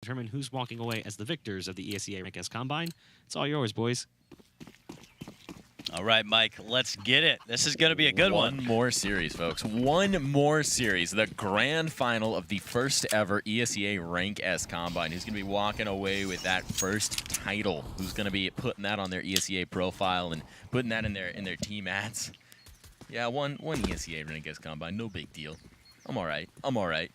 determine who's walking away as the victors of the ESEA Rank S Combine. It's all yours, boys. All right, Mike, let's get it. This is going to be a good one. One more series, folks. One more series. The grand final of the first ever ESEA Rank S Combine. Who's going to be walking away with that first title? Who's going to be putting that on their ESEA profile and putting that in their team ads? Yeah, one ESEA Rank S Combine. No big deal. I'm all right. I'm all right.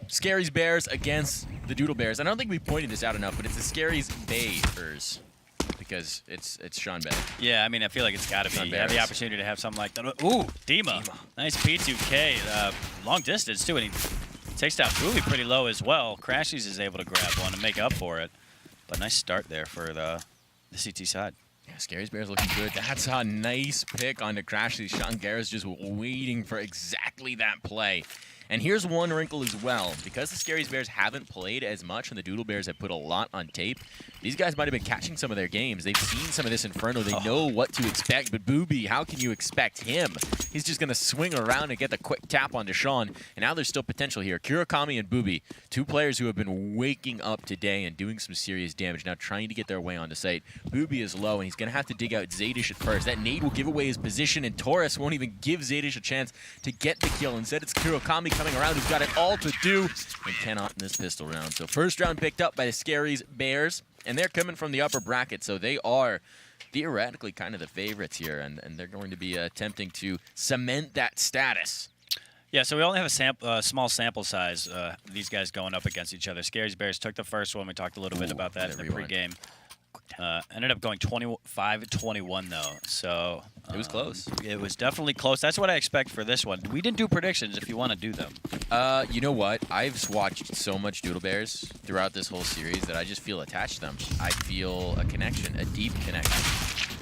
Scaries Baers against the Doodle Baers. I don't think we pointed this out enough, but it's the Scaries Baers. Because it's Sean Bay. Yeah, I mean, I feel like it's got to be. You have the opportunity to have something like that. Ooh, Dima. Nice P2K. Long distance, too, and he takes down Booby pretty low as well. Crashies is able to grab one and make up for it. But nice start there for the CT side. Yeah, Scaries Baers looking good. That's a nice pick onto Crashies. Seangares just waiting for exactly that play. And here's one wrinkle as well. Because the Scaries Baers haven't played as much and the Doodle Baers have put a lot on tape, these guys might have been catching some of their games. They've seen some of this Inferno. They know what to expect. But Booby, how can you expect him? He's just going to swing around and get the quick tap onto Sean. And now there's still potential here. Kurakami and Booby, two players who have been waking up today and doing some serious damage, now trying to get their way onto site. Booby is low, and he's going to have to dig out Zaydish at first. That nade will give away his position, and Taurus won't even give Zaydish a chance to get the kill. Instead, it's Kurakami coming around who's got it all to do and cannot in this pistol round. So first round picked up by the Scaries Baers, and they're coming from the upper bracket, so they are theoretically kind of the favorites here, and they're going to be attempting to cement that status. Yeah, so we only have a small sample size, these guys going up against each other. Scaries Baers took the first one. We talked a little bit about that in the pregame. Ended up going 25-21 though, so it was close. It was definitely close. That's what I expect for this one. We didn't do predictions if you want to do them. You know what? I've watched so much Doodle Baers throughout this whole series that I just feel attached to them. I feel a connection, a deep connection.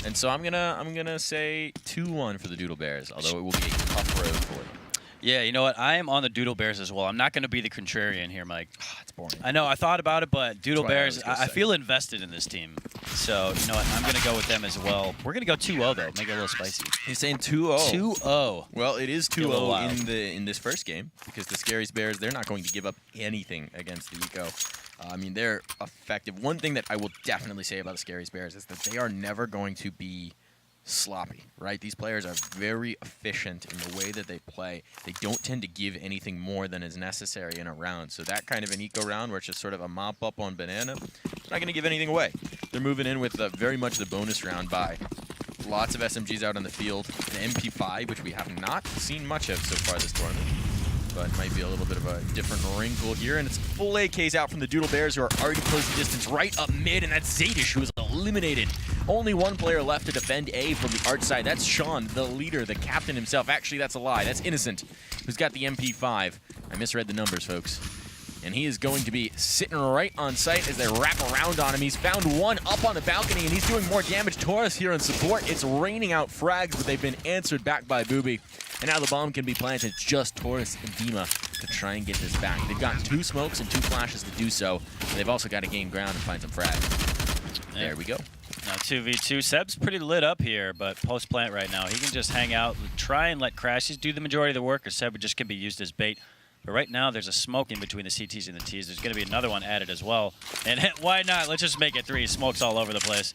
And so I'm gonna say 2-1 for the Doodle Baers, although it will be a tough road for them. Yeah, you know what? I am on the Doodle Baers as well. I'm not going to be the contrarian here, Mike. It's boring. I know. I thought about it, but Doodle Baers, I feel invested in this team. So, you know what? I'm going to go with them as well. We're going to go 2-0, though. Make it a little spicy. You're saying 2-0? 2-0. Well, it is 2-0 in this first game because the Scaries Baers, they're not going to give up anything against the Eco. I mean, they're effective. One thing that I will definitely say about the Scaries Baers is that they are never going to be sloppy, right? These players are very efficient in the way that they play. They don't tend to give anything more than is necessary in a round. So that kind of an eco round where it's just sort of a mop up on banana, not going to give anything away. They're moving in with very much the bonus round buy. Lots of SMGs out on the field. An MP5, which we have not seen much of so far this tournament, but might be a little bit of a different wrinkle here. And it's full AKs out from the Doodle Baers, who are already close the distance right up mid, and that's Zaydish, who is eliminated. Only one player left to defend A from the arch side. That's Sean, the leader, the captain himself. Actually, that's a lie. That's Innocent, who's got the MP5. I misread the numbers, folks. And he is going to be sitting right on site as they wrap around on him. He's found one up on the balcony, and he's doing more damage. Taurus here in support. It's raining out frags, but they've been answered back by Booby. And now the bomb can be planted. Just Taurus and Dima to try and get this back. They've got 2 smokes and 2 flashes to do so. And they've also got to gain ground and find some frags. There we go. Now 2v2. Seb's pretty lit up here, but post-plant right now. He can just hang out, try and let Crashies do the majority of the work, or Seb just can be used as bait. But right now, there's a smoke in between the CTs and the Ts. There's going to be another one added as well. And why not? Let's just make it 3. Smoke's all over the place.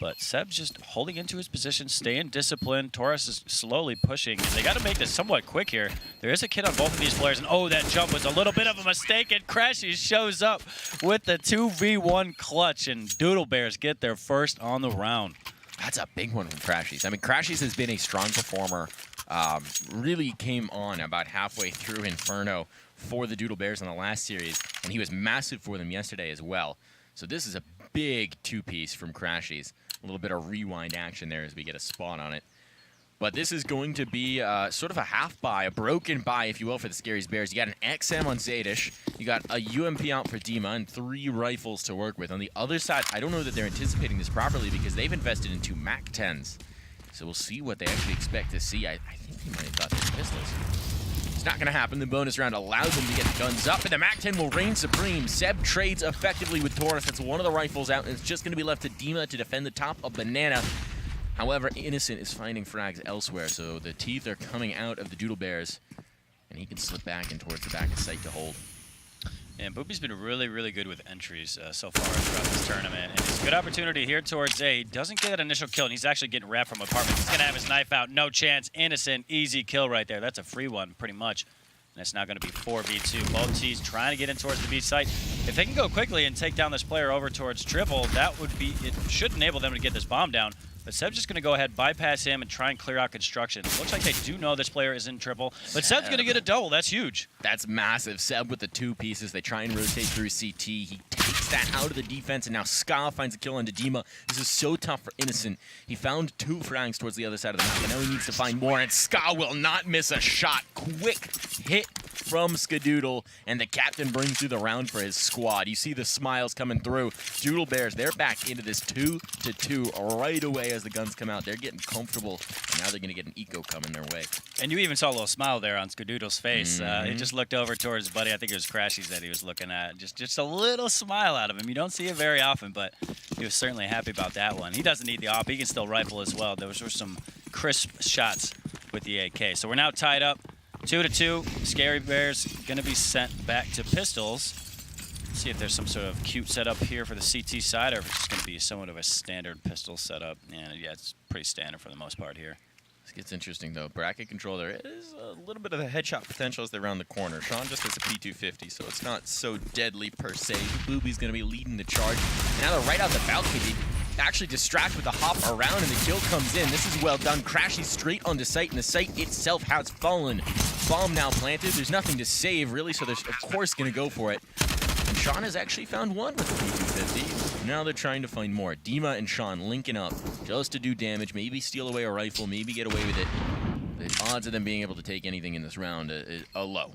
But Seb's just holding into his position, staying disciplined. Taurus is slowly pushing. They got to make this somewhat quick here. There is a kid on both of these players. And oh, that jump was a little bit of a mistake. And Crashies shows up with the 2v1 clutch. And Doodle Baers get their first on the round. That's a big one from Crashies. I mean, Crashies has been a strong performer. Really came on about halfway through Inferno for the Doodle Baers in the last series. And he was massive for them yesterday as well. So this is a big 2-piece from Crashies. A little bit of rewind action there as we get a spot on it. But this is going to be sort of a half buy, a broken buy, if you will, for the Scaries Baers. You got an XM on Zaydish, you got a UMP out for Dima, and 3 rifles to work with. On the other side, I don't know that they're anticipating this properly because they've invested in 2 MAC-10s. So we'll see what they actually expect to see. I think they might have thought they were pistols. It's not going to happen. The bonus round allows them to get the guns up, and the MAC-10 will reign supreme. Seb trades effectively with Taurus. That's one of the rifles out, and it's just going to be left to Dima to defend the top of Banana. However, Innocent is finding frags elsewhere, so the teeth are coming out of the Doodle Baers, and he can slip back and towards the back of sight to hold. And Boopy's been really, really good with entries so far throughout this tournament. And it's a good opportunity here towards A. He doesn't get that initial kill, and he's actually getting wrapped from apartment. He's going to have his knife out. No chance. Innocent. Easy kill right there. That's a free one, pretty much. And it's now going to be 4v2. Both teams trying to get in towards the B site. If they can go quickly and take down this player over towards triple, that would be, it should enable them to get this bomb down. But Seb's just going to go ahead, bypass him, and try and clear out construction. Looks like they do know this player is in triple, but Seb's going to get a double. That's huge. That's massive. Seb with the 2 pieces. They try and rotate through CT. He takes that out of the defense, and now Ska finds a kill on Dima. This is so tough for Innocent. He found 2 frags towards the other side of the map, and now he needs to find more, and Ska will not miss a shot. Quick hit from Skadoodle, and the captain brings through the round for his squad. You see the smiles coming through. Doodle Baers, they're back into this 2-2 right away as the guns come out. They're getting comfortable, and now they're going to get an eco coming their way. And you even saw a little smile there on Skadoodle's face. He just looked over towards his buddy. I think it was Crashies that he was looking at. Just a little smile out of him. You don't see it very often, but he was certainly happy about that one. He doesn't need the op. He can still rifle as well. Those were some crisp shots with the AK. So we're now tied up 2-2. Scary Baers going to be sent back to pistols. See if there's some sort of cute setup here for the CT side, or if it's just going to be somewhat of a standard pistol setup. And yeah, it's pretty standard for the most part here. This gets interesting, though. Bracket control, there is a little bit of a headshot potential as they round the corner. Sean just has a P250, so it's not so deadly per se. Booby's going to be leading the charge. Now they're right out the balcony. They actually distract with the hop around, and the kill comes in. This is well done. Crashy straight onto site, and the site itself has fallen. Bomb now planted. There's nothing to save, really, so they're, of course, going to go for it. And Sean has actually found one with the P250. Now they're trying to find more. Dima and Sean linking up just to do damage, maybe steal away a rifle, maybe get away with it. The odds of them being able to take anything in this round are low.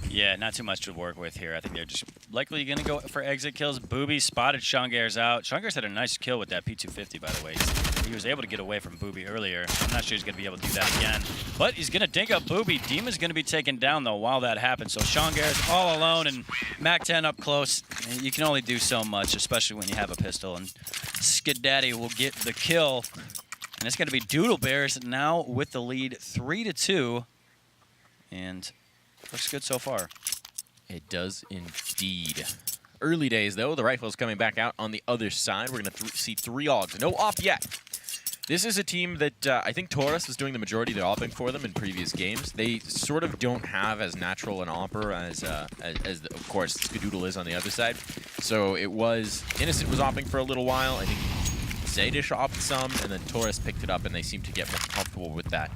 Yeah, not too much to work with here. I think they're just likely going to go for exit kills. Booby spotted Seangares out. Seangares had a nice kill with that P250, by the way. He was able to get away from Booby earlier. I'm not sure he's going to be able to do that again. But he's going to dink up Booby. Dima's going to be taken down, though, while that happens. So Seangares all alone and Mac-10 up close. You can only do so much, especially when you have a pistol. And Skadaddy will get the kill. And it's going to be Doodle Baers now with the lead 3-2. And looks good so far. It does indeed. Early days, though. The rifle's coming back out on the other side. We're going to see 3 AUGs. No op yet. This is a team that I think Taurus was doing the majority of the opping for them in previous games. They sort of don't have as natural an opper as of course, Skadoodle is on the other side. So it was, Innocent was opping for a little while. I think Zaydish opped some, and then Taurus picked it up, and they seem to get more comfortable with that.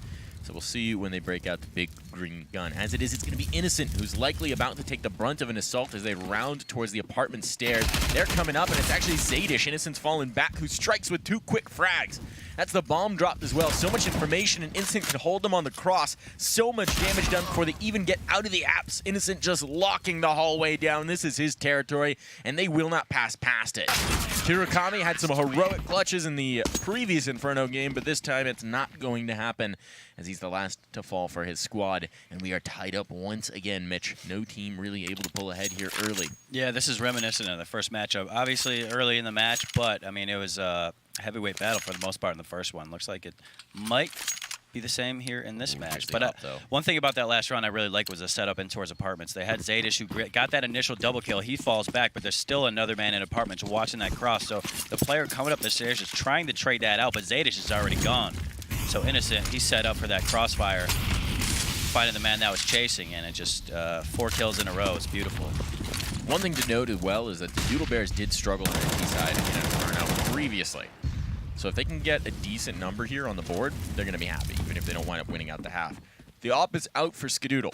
So we'll see when they break out the big green gun. As it is, it's going to be Innocent, who's likely about to take the brunt of an assault as they round towards the apartment stairs. They're coming up, and it's actually Zaydish. Innocent's fallen back, who strikes with 2 quick frags. That's the bomb dropped as well. So much information, and Innocent can hold them on the cross. So much damage done before they even get out of the apps. Innocent just locking the hallway down. This is his territory, and they will not pass past it. Hirakami had some heroic clutches in the previous Inferno game, but this time it's not going to happen, as he's the last to fall for his squad. And we are tied up once again, Mitch. No team really able to pull ahead here early. Yeah, this is reminiscent of the first matchup. Obviously early in the match, but I mean, it was a heavyweight battle for the most part in the first one. Looks like it might be the same here in this match. But one thing about that last round I really liked was the setup in towards apartments. They had Zaydish, who got that initial double kill. He falls back, but there's still another man in apartments watching that cross. So the player coming up the stairs is trying to trade that out, but Zaydish is already gone. So Innocent, he's set up for that crossfire, finding the man that was chasing, and it just 4 kills in a row. It's beautiful. One thing to note as well is that the Doodle Baers did struggle on the T side in Inferno previously. So if they can get a decent number here on the board, they're going to be happy, even if they don't wind up winning out the half. The op is out for Skadoodle.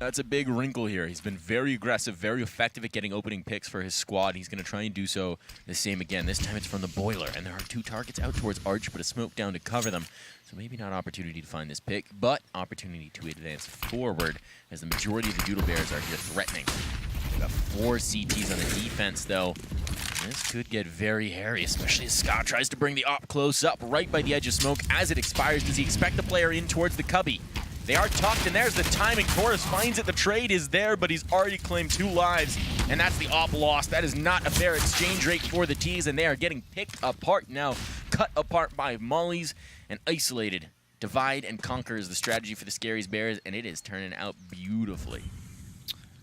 That's a big wrinkle here. He's been very aggressive, very effective at getting opening picks for his squad. He's going to try and do so the same again. This time it's from the boiler, and there are 2 targets out towards Arch, but a smoke down to cover them. So maybe not opportunity to find this pick, but opportunity to advance forward, as the majority of the Doodle Baers are here threatening. We've got 4 CTs on the defense, though. This could get very hairy, especially as Scott tries to bring the op close up right by the edge of smoke. As it expires, does he expect the player in towards the cubby? They are tucked, and there's the timing. Taurus finds it. The trade is there, but he's already claimed 2 lives, and that's the op lost. That is not a fair exchange rate for the T's, and they are getting picked apart now, cut apart by mollies and isolated. Divide and conquer is the strategy for the Scaries Baers, and it is turning out beautifully.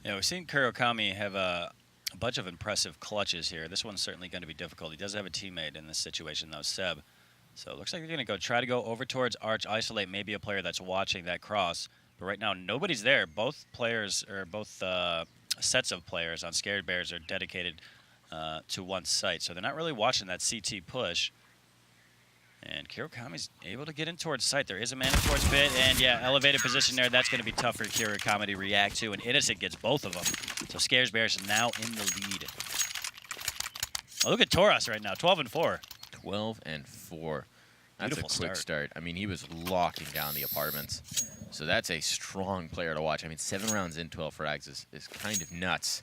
Yeah, we've seen Kurokami have a bunch of impressive clutches here. This one's certainly going to be difficult. He does have a teammate in this situation, though, Seb. So it looks like they're going to try to go over towards Arch, isolate maybe a player that's watching that cross. But right now, nobody's there. Both players, or both sets of players on Scared Bears are dedicated to one site. So they're not really watching that CT push. And Kurokami's able to get in towards site. There is a man in towards pit, and yeah, elevated position there. That's going to be tough for Kurokami to react to, and Innocent gets both of them. So Scares Bears now in the lead. Oh, look at Toras right now, 12-4. 12-4. That's Beautiful a quick start. I mean, he was locking down the apartments. So that's a strong player to watch. I mean, 7 rounds in, 12 frags is kind of nuts.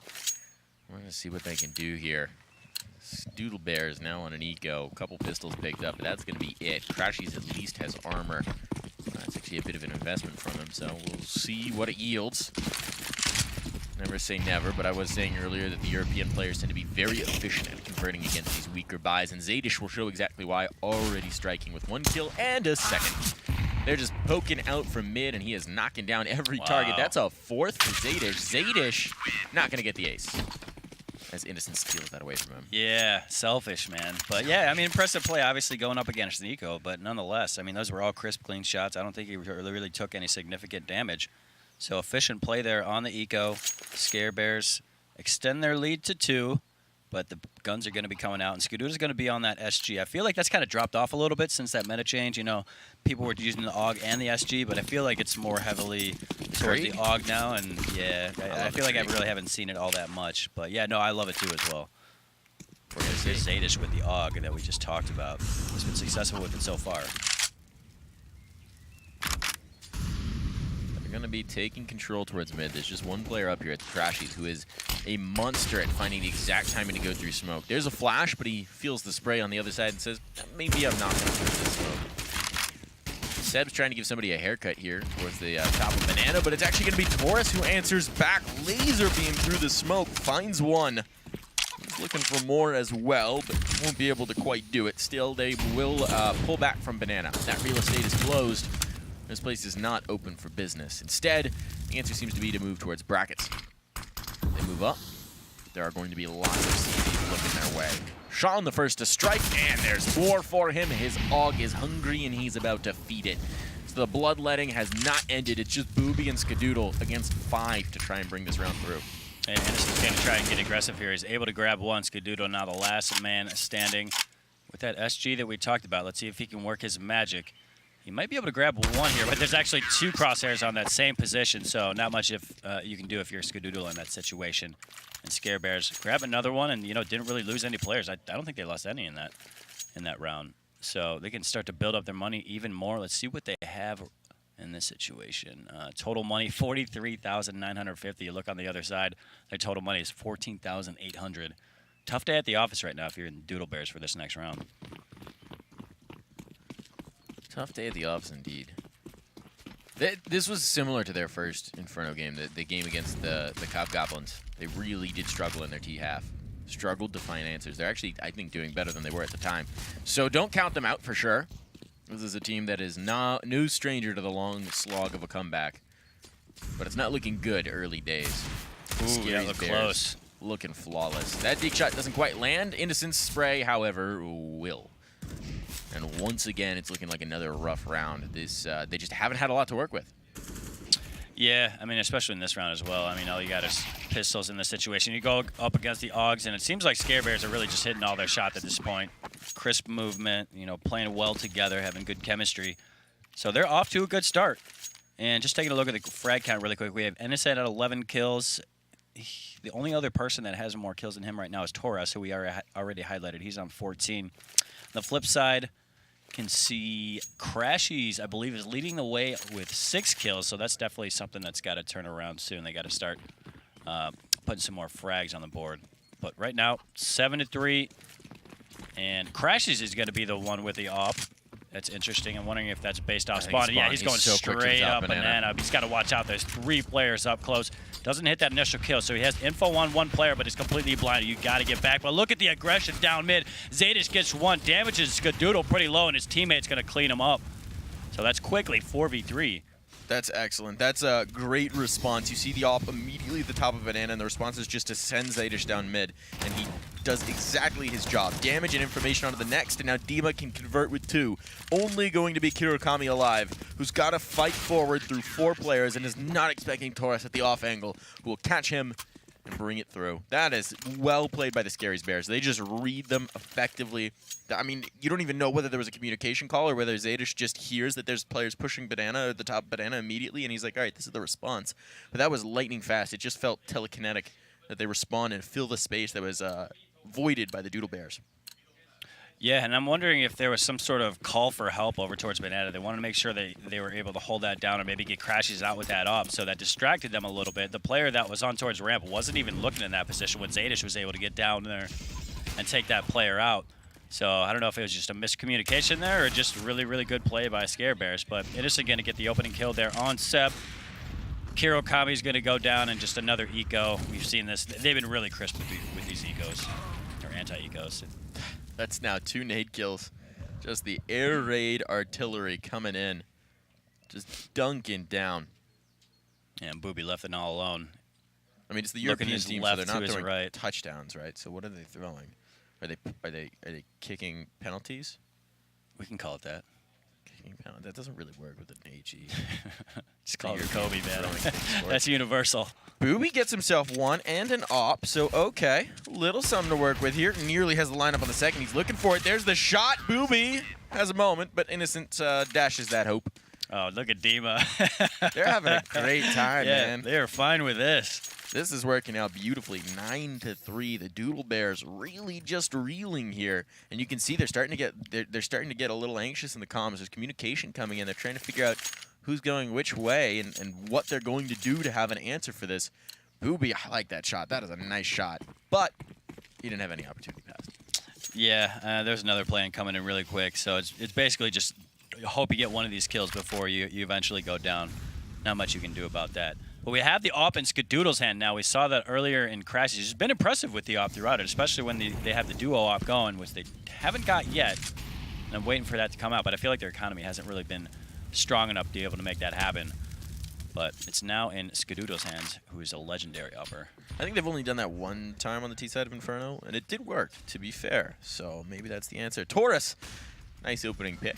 We're going to see what they can do here. Doodle Bears now on an eco. A couple pistols picked up, but that's going to be it. Crashies at least has armor. That's actually a bit of an investment from him, so we'll see what it yields. Never say never, but I was saying earlier that the European players tend to be very efficient at converting against these weaker buys, and Zadish will show exactly why, already striking with 1 kill and a second. They're just poking out from mid, and he is knocking down every target. That's a 4th for Zadish. Zadish not going to get the ace, as Innocent steals that away from him. Yeah, selfish, man. But yeah, I mean, impressive play, obviously going up against Nico, but nonetheless, I mean, those were all crisp, clean shots. I don't think he really took any significant damage. So efficient play there on the eco. Scare Bears extend their lead to 2, but the guns are going to be coming out, and Skadoodle is going to be on that SG. I feel like that's kind of dropped off a little bit since that meta change. You know, people were using the AUG and the SG, but I feel like it's more heavily towards the AUG now, and yeah, I feel like I really haven't seen it all that much. But yeah, no, I love it too as well. We're going to see Zadish with the AUG that we just talked about. He's been successful with it so far. Going to be taking control towards mid. There's just one player up here at the Crashies who is a monster at finding the exact timing to go through smoke. There's a flash, but he feels the spray on the other side and says, maybe I'm not going to through this smoke. Seb's trying to give somebody a haircut here towards the top of Banana, but it's actually going to be Taurus who answers back. Laser beam through the smoke, finds one. He's looking for more as well, but won't be able to quite do it. Still, they will pull back from Banana. That real estate is closed. This place is not open for business. Instead, the answer seems to be to move towards brackets. They move up. There are going to be lots of CVs looking their way. Sean the first to strike, and there's 4 for him. His AUG is hungry, and he's about to feed it. So the bloodletting has not ended. It's just Booby and Skadoodle against 5 to try and bring this round through. And Innocent's going to try and get aggressive here. He's able to grab one. Skadoodle now the last man standing. With that SG that we talked about, let's see if he can work his magic. He might be able to grab one here, but there's actually 2 crosshairs on that same position, so not much if you can do if you're Skadoodle in that situation. And Scare Bears grab another one, and you know didn't really lose any players. I don't think they lost any in that round, so they can start to build up their money even more. Let's see what they have in this situation. Total money 43,950. You look on the other side, their total money is 14,800. Tough day at the office right now if you're in Doodle Bears for this next round. Tough day at the office, indeed. This was similar to their first Inferno game, the game against the Cop Goblins. They really did struggle in their T-half. Struggled to find answers. They're actually, I think, doing better than they were at the time. So don't count them out for sure. This is a team that is no stranger to the long slog of a comeback. But it's not looking good early days. Ooh, yeah, look close. Looking flawless. That dig shot doesn't quite land. Innocent spray, however, will. And once again, it's looking like another rough round. They just haven't had a lot to work with. Yeah, I mean, especially in this round as well. I mean, all you got is pistols in this situation. You go up against the AUGs, and it seems like Scare Bears are really just hitting all their shots at this point. Crisp movement, you know, playing well together, having good chemistry. So they're off to a good start. And just taking a look at the frag count really quick, we have Innocent at 11 kills. The only other person that has more kills than him right now is Taurus, who we already highlighted. He's on 14. On the flip side, can see Crashies, I believe, is leading the way with 6 kills, so that's definitely something that's got to turn around soon. They got to start putting some more frags on the board. But right now, 7-3, and Crashies is going to be the one with the op. That's interesting. I'm wondering if that's based off spawn. Yeah, he's going so straight up Banana. He's got to watch out. There's 3 players up close. Doesn't hit that initial kill, so he has info on 1 player, but he's completely blinded. You got to get back. But look at the aggression down mid. Zadish gets 1, damages Skadoodle pretty low, and his teammate's going to clean him up. So that's quickly 4v3. That's excellent. That's a great response. You see the op immediately at the top of Banana, and the response is just to send Zaydish down mid, and he does exactly his job. Damage and information onto the next, and now Dima can convert with 2. Only going to be Kirokami alive, who's got to fight forward through 4 players and is not expecting Taurus at the off angle, who will catch him and bring it through. That is well played by the Scaries Baers. They just read them effectively. I mean, you don't even know whether there was a communication call or whether Zaydish just hears that there's players pushing Banana at the top of Banana immediately, and he's like, all right, this is the response. But that was lightning fast. It just felt telekinetic that they respond and fill the space that was voided by the Doodle Baers. Yeah, and I'm wondering if there was some sort of call for help over towards Banana. They wanted to make sure they were able to hold that down or maybe get Crashes out with that up, so that distracted them a little bit. The player that was on towards ramp wasn't even looking in that position when Zaydish was able to get down there and take that player out. So I don't know if it was just a miscommunication there or just really, really good play by Scare Baers, but Innocent going to get the opening kill there on Seb. Kirokami's going to go down and just another eco. We've seen this. They've been really crisp with these ecos, or anti-ecos. That's now 2 nade kills. Just the air raid artillery coming in. Just dunking down. Yeah, and Booby left it all alone. I mean, it's the European team, so they're not throwing right. touchdowns, right? So what are they throwing? Are they kicking penalties? We can call it that. Kicking penalties. That doesn't really work with an HE. Just call it Kobe, man. That's universal. Booby gets himself 1 and an op, so okay. Little something to work with here. Nearly has the lineup on the second. He's looking for it. There's the shot. Booby has a moment, but Innocent dashes that hope. Oh, look at Dima. They're having a great time, man. They are fine with this. This is working out beautifully. 9-3. The Doodle Baers really just reeling here, and you can see they're starting to get a little anxious in the comms. There's communication coming in. They're trying to figure out who's going which way and what they're going to do to have an answer for this. Booby, I like that shot. That is a nice shot, but he didn't have any opportunity pass. Yeah, there's another plan coming in really quick, so it's basically just hope you get one of these kills before you eventually go down. Not much you can do about that. But we have the op in Skadoodle's hand now. We saw that earlier in Crashes. He's been impressive with the op throughout it, especially when they have the duo op going, which they haven't got yet. And I'm waiting for that to come out, but I feel like their economy hasn't really been strong enough to be able to make that happen. But it's now in Skadoodle's hands, who is a legendary upper. I think they've only done that 1 time on the T side of Inferno, and it did work, to be fair. So maybe that's the answer. Taurus, nice opening pick.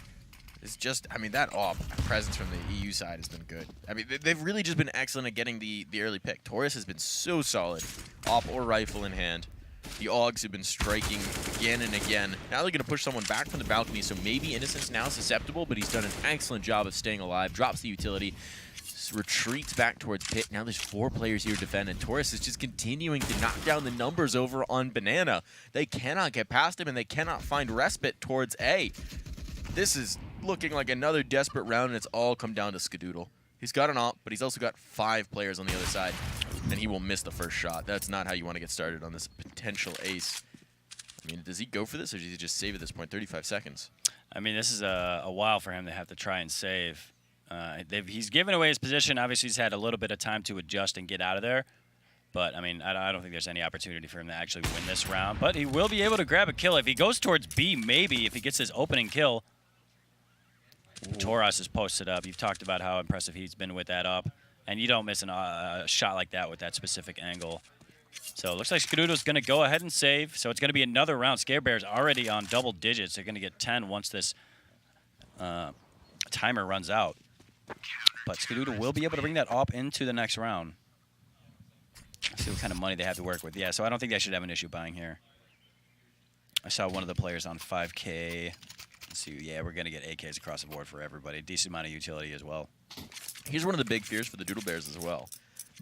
It's just, I mean, that op presence from the EU side has been good. I mean, they've really just been excellent at getting the early pick. Taurus has been so solid, op or rifle in hand. The Augs have been striking again and again. Now they're going to push someone back from the balcony, so maybe Innocent's now susceptible, but he's done an excellent job of staying alive. Drops the utility, retreats back towards pit. Now there's 4 players here to defend, and Taurus is just continuing to knock down the numbers over on Banana. They cannot get past him, and they cannot find respite towards A. This is looking like another desperate round, and it's all come down to Skadoodle. He's got an op, but he's also got 5 players on the other side, and he will miss the first shot. That's not how you want to get started on this potential ace. I mean, does he go for this, or does he just save at this point? 35 seconds. I mean, this is a while for him to have to try and save. He's given away his position. Obviously, he's had a little bit of time to adjust and get out of there. But, I mean, I don't think there's any opportunity for him to actually win this round. But he will be able to grab a kill. If he goes towards B, maybe, if he gets his opening kill. Taurus is posted up. You've talked about how impressive he's been with that up. And you don't miss a shot like that with that specific angle. So it looks like Skadoodle's going to go ahead and save. So it's going to be another round. Scare Baers already on double digits. They're going to get 10 once this timer runs out. But Skadoodle will be able to bring that op into the next round. Let's see what kind of money they have to work with. Yeah, so I don't think they should have an issue buying here. I saw one of the players on 5K. Let's see, yeah, we're going to get AKs across the board for everybody. Decent amount of utility as well. Here's one of the big fears for the Doodle Baers as well.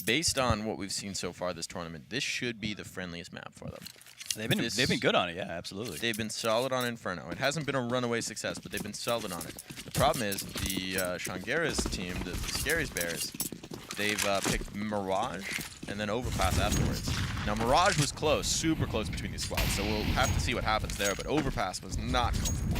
Based on what we've seen so far this tournament, this should be the friendliest map for them. They've been good on it, yeah, absolutely. They've been solid on Inferno. It hasn't been a runaway success, but they've been solid on it. The problem is the Seangares team, the Scaries Baers, they've picked Mirage and then Overpass afterwards. Now, Mirage was close, super close between these squads, so we'll have to see what happens there, but Overpass was not comfortable.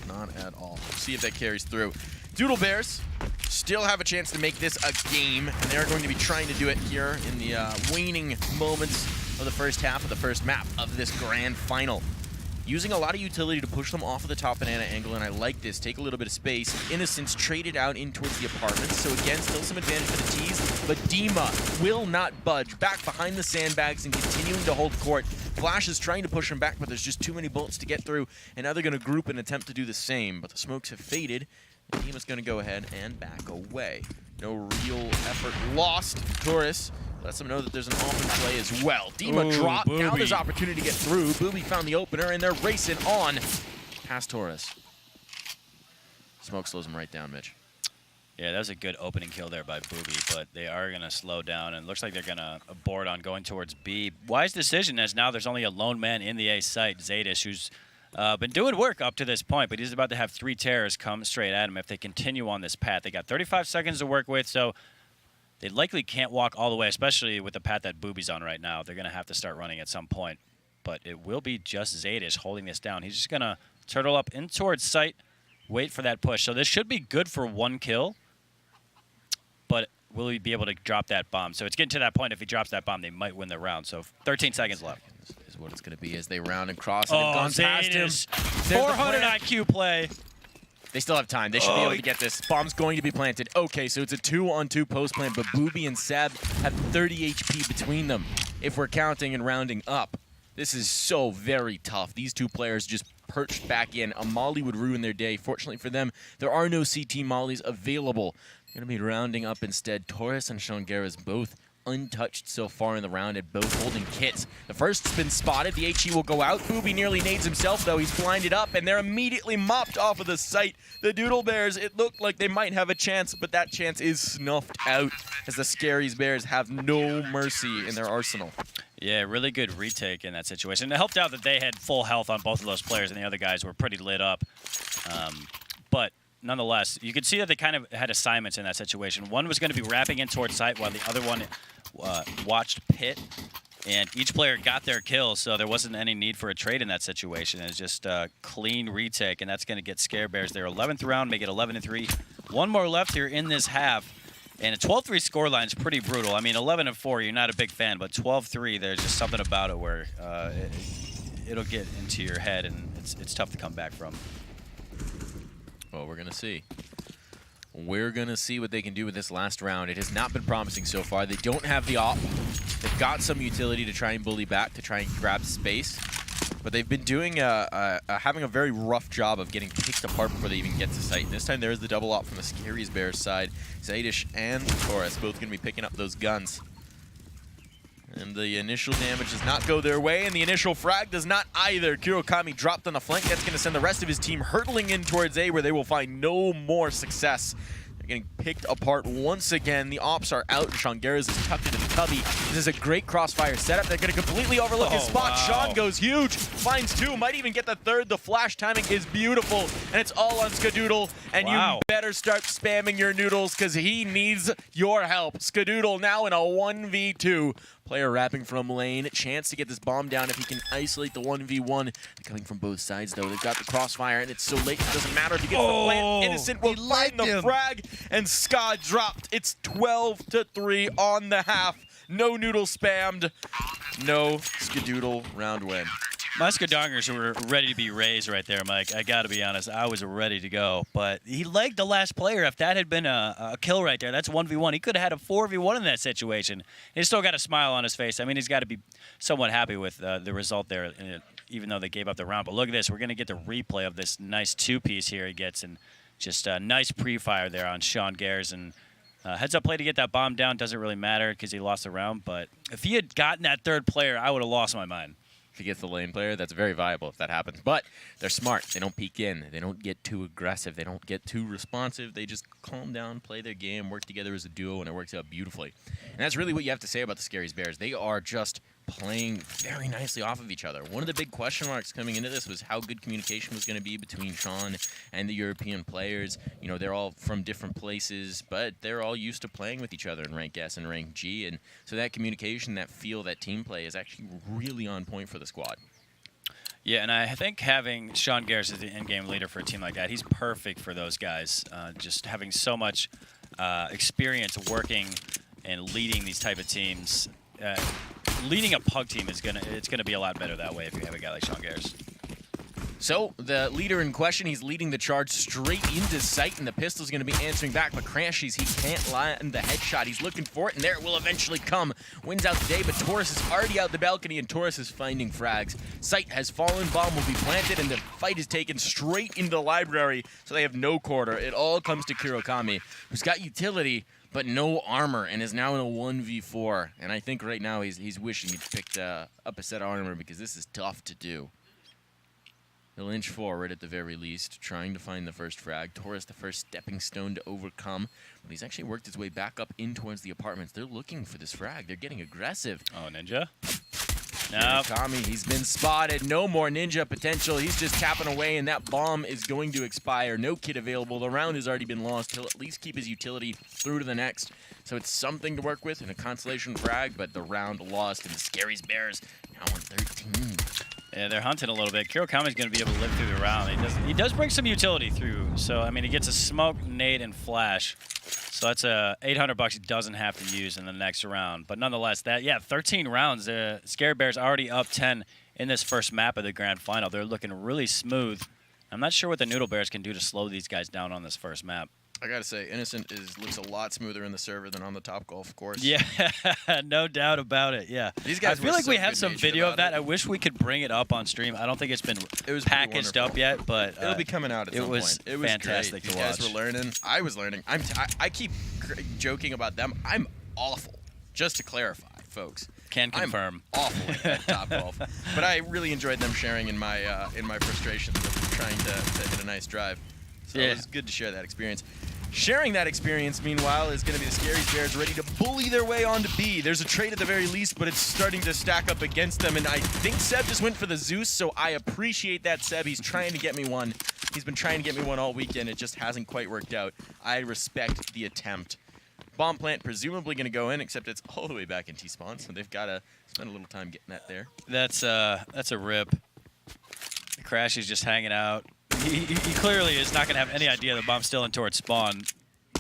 Not at all. We'll see if that carries through. Doodle Baers still have a chance to make this a game, and they're going to be trying to do it here in the waning moments of the first half of the first map of this grand final. using a lot of utility to push them off of the top banana angle, and I like this. Take a little bit of space. Innocence traded out in towards the apartments, so again, still some advantage for the T's, but Dima will not budge. Back behind the sandbags and continuing to hold court. Flash is trying to push him back, but there's just too many bullets to get through, and now they're going to group and attempt to do the same, but the smokes have faded, and Dima's going to go ahead and back away. No real effort lost. Taurus lets them know that there's an open play as well. Dima dropped. Now there's opportunity to get through. Booby found the opener, and they're racing on past Taurus. Smoke slows him right down, Mitch. Yeah, that was a good opening kill there by Booby, but they are going to slow down, and it looks like they're going to abort on going towards B. Wise decision, as now there's only a lone man in the A site, Zadish, who's been doing work up to this point, but he's about to have 3 terrors come straight at him if they continue on this path. They got 35 seconds to work with, so they likely can't walk all the way, especially with the path that Booby's on right now. They're going to have to start running at some point. But it will be just Zadish holding this down. He's just going to turtle up in towards site, wait for that push. So this should be good for 1 kill, but will he be able to drop that bomb? So it's getting to that point. If he drops that bomb, they might win the round. So 13 seconds left. Is what it's going to be as they round and cross. And they've gone past him. 400 IQ play. They still have time. They should be able to get this. Bomb's going to be planted. Okay, so it's a 2-on-2 post plant, but Booby and Seb have 30 HP between them if we're counting and rounding up. This is so very tough. These two players just perched back in. A molly would ruin their day. Fortunately for them, there are no CT mollies available. They're going to be rounding up instead. Taurus and Seangares both untouched so far in the round and both holding kits. The first's been spotted. The HE will go out. Booby nearly nades himself, though. He's blinded up, and they're immediately mopped off of the site. The Doodle Bears, it looked like they might have a chance, but that chance is snuffed out as the Scaries Bears have no mercy in their arsenal. Yeah, really good retake in that situation. It helped out that they had full health on both of those players, and the other guys were pretty lit up. But nonetheless, you could see that they kind of had assignments in that situation. One was going to be wrapping in towards site, while the other one watched pit, and each player got their kill, so there wasn't any need for a trade in that situation. It's just a clean retake, and that's going to get Scare Bears their 11th round, make it 11-3. One more left here in this half, and a 12-3 scoreline is pretty brutal. I mean, 11-4, you're not a big fan, but 12-3, there's just something about it where it'll get into your head, and it's tough to come back from. Well, we're going to see. We're going to see what they can do with this last round. It has not been promising so far. They don't have the op. They've got some utility to try and bully back, to try and grab space. But they've been doing having a very rough job of getting picked apart before they even get to site. And this time there is the double op from the Scaries Bears side. Zadish and Taurus both going to be picking up those guns. And the initial damage does not go their way, and the initial frag does not either. Kurokami dropped on the flank. That's going to send the rest of his team hurtling in towards A, where they will find no more success. They're getting picked apart once again. The ops are out, and Seangares is tucked into the cubby. This is a great crossfire setup. They're going to completely overlook his spot. Wow. Sean goes huge, finds 2, might even get the 3rd. The flash timing is beautiful, and it's all on Skadoodle. And you better start spamming your noodles, because he needs your help. Skadoodle now in a 1v2. Player wrapping from lane. Chance to get this bomb down if he can isolate the 1v1. They're coming from both sides, though. They've got the crossfire, and it's so late it doesn't matter if he gets the plant. Innocent will find the frag, and Ska dropped. It's 12-3 on the half. No noodle spammed. No Skadoodle round win. My Skadongers were ready to be raised right there, Mike. I got to be honest. I was ready to go. But he legged the last player. If that had been a kill right there, that's 1v1. He could have had a 4v1 in that situation. He's still got a smile on his face. I mean, he's got to be somewhat happy with the result there, even though they gave up the round. But look at this. We're going to get the replay of this nice 2-piece here he gets. And just a nice pre-fire there on Seangares. And heads-up play to get that bomb down doesn't really matter because he lost the round. But if he had gotten that 3rd player, I would have lost my mind. If he gets the lane player, that's very viable if that happens. But they're smart. They don't peek in. They don't get too aggressive. They don't get too responsive. They just calm down, play their game, work together as a duo, and it works out beautifully. And that's really what you have to say about the Scaries Bears. They are just playing very nicely off of each other. One of the big question marks coming into this was how good communication was going to be between Sean and the European players. You know, they're all from different places, but they're all used to playing with each other in Rank S and Rank G. And so that communication, that feel, that team play is actually really on point for the squad. Yeah, and I think having Seangares as the in-game leader for a team like that, he's perfect for those guys. Just having so much experience working and leading these type of teams. Leading a pug team is gonna be a lot better that way if you have a guy like Seangares. So the leader in question, he's leading the charge straight into sight, and the pistol's going to be answering back. But Crashies, he can't land the headshot. He's looking for it, and there it will eventually come. Wins out the day, but Taurus is already out the balcony, and Taurus is finding frags. Sight has fallen, bomb will be planted, and the fight is taken straight into the library, so they have no quarter. It all comes to Kirokami, who's got utility, but no armor, and is now in a 1v4. And I think right now he's wishing he'd picked up a set of armor, because this is tough to do. He'll inch forward at the very least, trying to find the first frag. Taurus, the first stepping stone to overcome. But he's actually worked his way back up in towards the apartments. They're looking for this frag. They're getting aggressive. Oh, Ninja? No. Tommy, he's been spotted. No more Ninja potential. He's just tapping away, and that bomb is going to expire. No kit available. The round has already been lost. He'll at least keep his utility through to the next. So it's something to work with in a consolation frag, but the round lost, and the Scaries Baers now on 13. Yeah, they're hunting a little bit. Kirokami's going to be able to live through the round. He does bring some utility through. So, I mean, he gets a smoke, nade, and flash. So that's $800 he doesn't have to use in the next round. But nonetheless, 13 rounds. The Scary Bears already up 10 in this first map of the grand final. They're looking really smooth. I'm not sure what the Noodle Bears can do to slow these guys down on this first map. I gotta say, Innocent looks a lot smoother in the server than on the top golf course. Yeah, no doubt about it. Yeah, these guys. I feel like we have some video of that. I wish we could bring it up on stream. I don't think it's been packaged up yet, but it'll be coming out at some point. It was fantastic great. to watch. You guys were learning. I was learning. I keep joking about them. I'm awful. Just to clarify, folks. Can confirm. I'm awful at top golf, but I really enjoyed them sharing in my frustrations of trying to hit a nice drive. So it was good to share that experience. Sharing that experience, meanwhile, is going to be the Scaries Bears ready to bully their way on to B. There's a trade at the very least, but it's starting to stack up against them, and I think Seb just went for the Zeus, so I appreciate that, Seb. He's trying to get me one. He's been trying to get me one all weekend. It just hasn't quite worked out. I respect the attempt. Bomb plant presumably going to go in, except it's all the way back in T-spawn, so they've got to spend a little time getting that there. That's a rip. Crash is just hanging out. He clearly is not going to have any idea the bomb's still in towards spawn.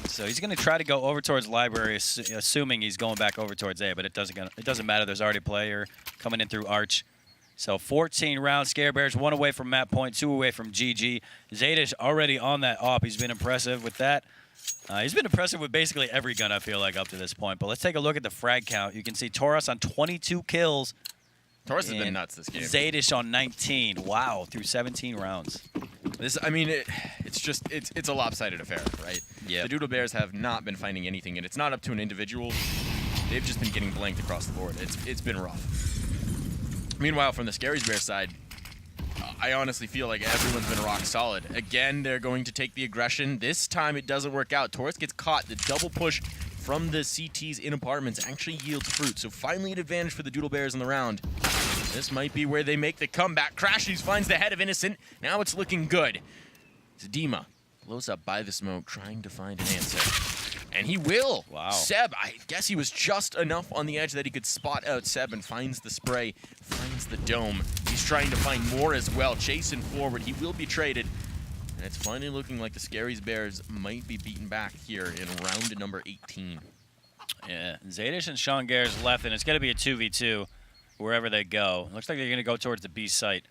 So he's going to try to go over towards library, assuming he's going back over towards A, but it doesn't matter. There's already a player coming in through Arch. So 14 rounds, Scare Bears, 1 away from map point, 2 away from GG. Zaydish already on that op. He's been impressive with that. He's been impressive with basically every gun, I feel like, up to this point. But let's take a look at the frag count. You can see Taurus on 22 kills. Taurus has been nuts this game. Zaydish on 19. Wow, through 17 rounds. I mean, it's a lopsided affair, right? Yeah. The Doodle Bears have not been finding anything, and it's not up to an individual. They've just been getting blanked across the board. It's been rough. Meanwhile, from the Scaries Bear side, I honestly feel like everyone's been rock solid. Again, they're going to take the aggression. This time it doesn't work out. Taurus gets caught. The double push from the CTs in apartments actually yields fruit. So finally an advantage for the Doodle Bears in the round. This might be where they make the comeback. Crashies finds the head of Innocent. Now it's looking good. Zadima blows up by the smoke, trying to find an answer. And he will. Wow. Seb, I guess he was just enough on the edge that he could spot out Seb and finds the spray, finds the dome. He's trying to find more as well, chasing forward. He will be traded. And it's finally looking like the Scaries Bears might be beaten back here in round number 18. Yeah, Zaydish and Seangares left, and it's going to be a 2v2 wherever they go. Looks like they're going to go towards the B site.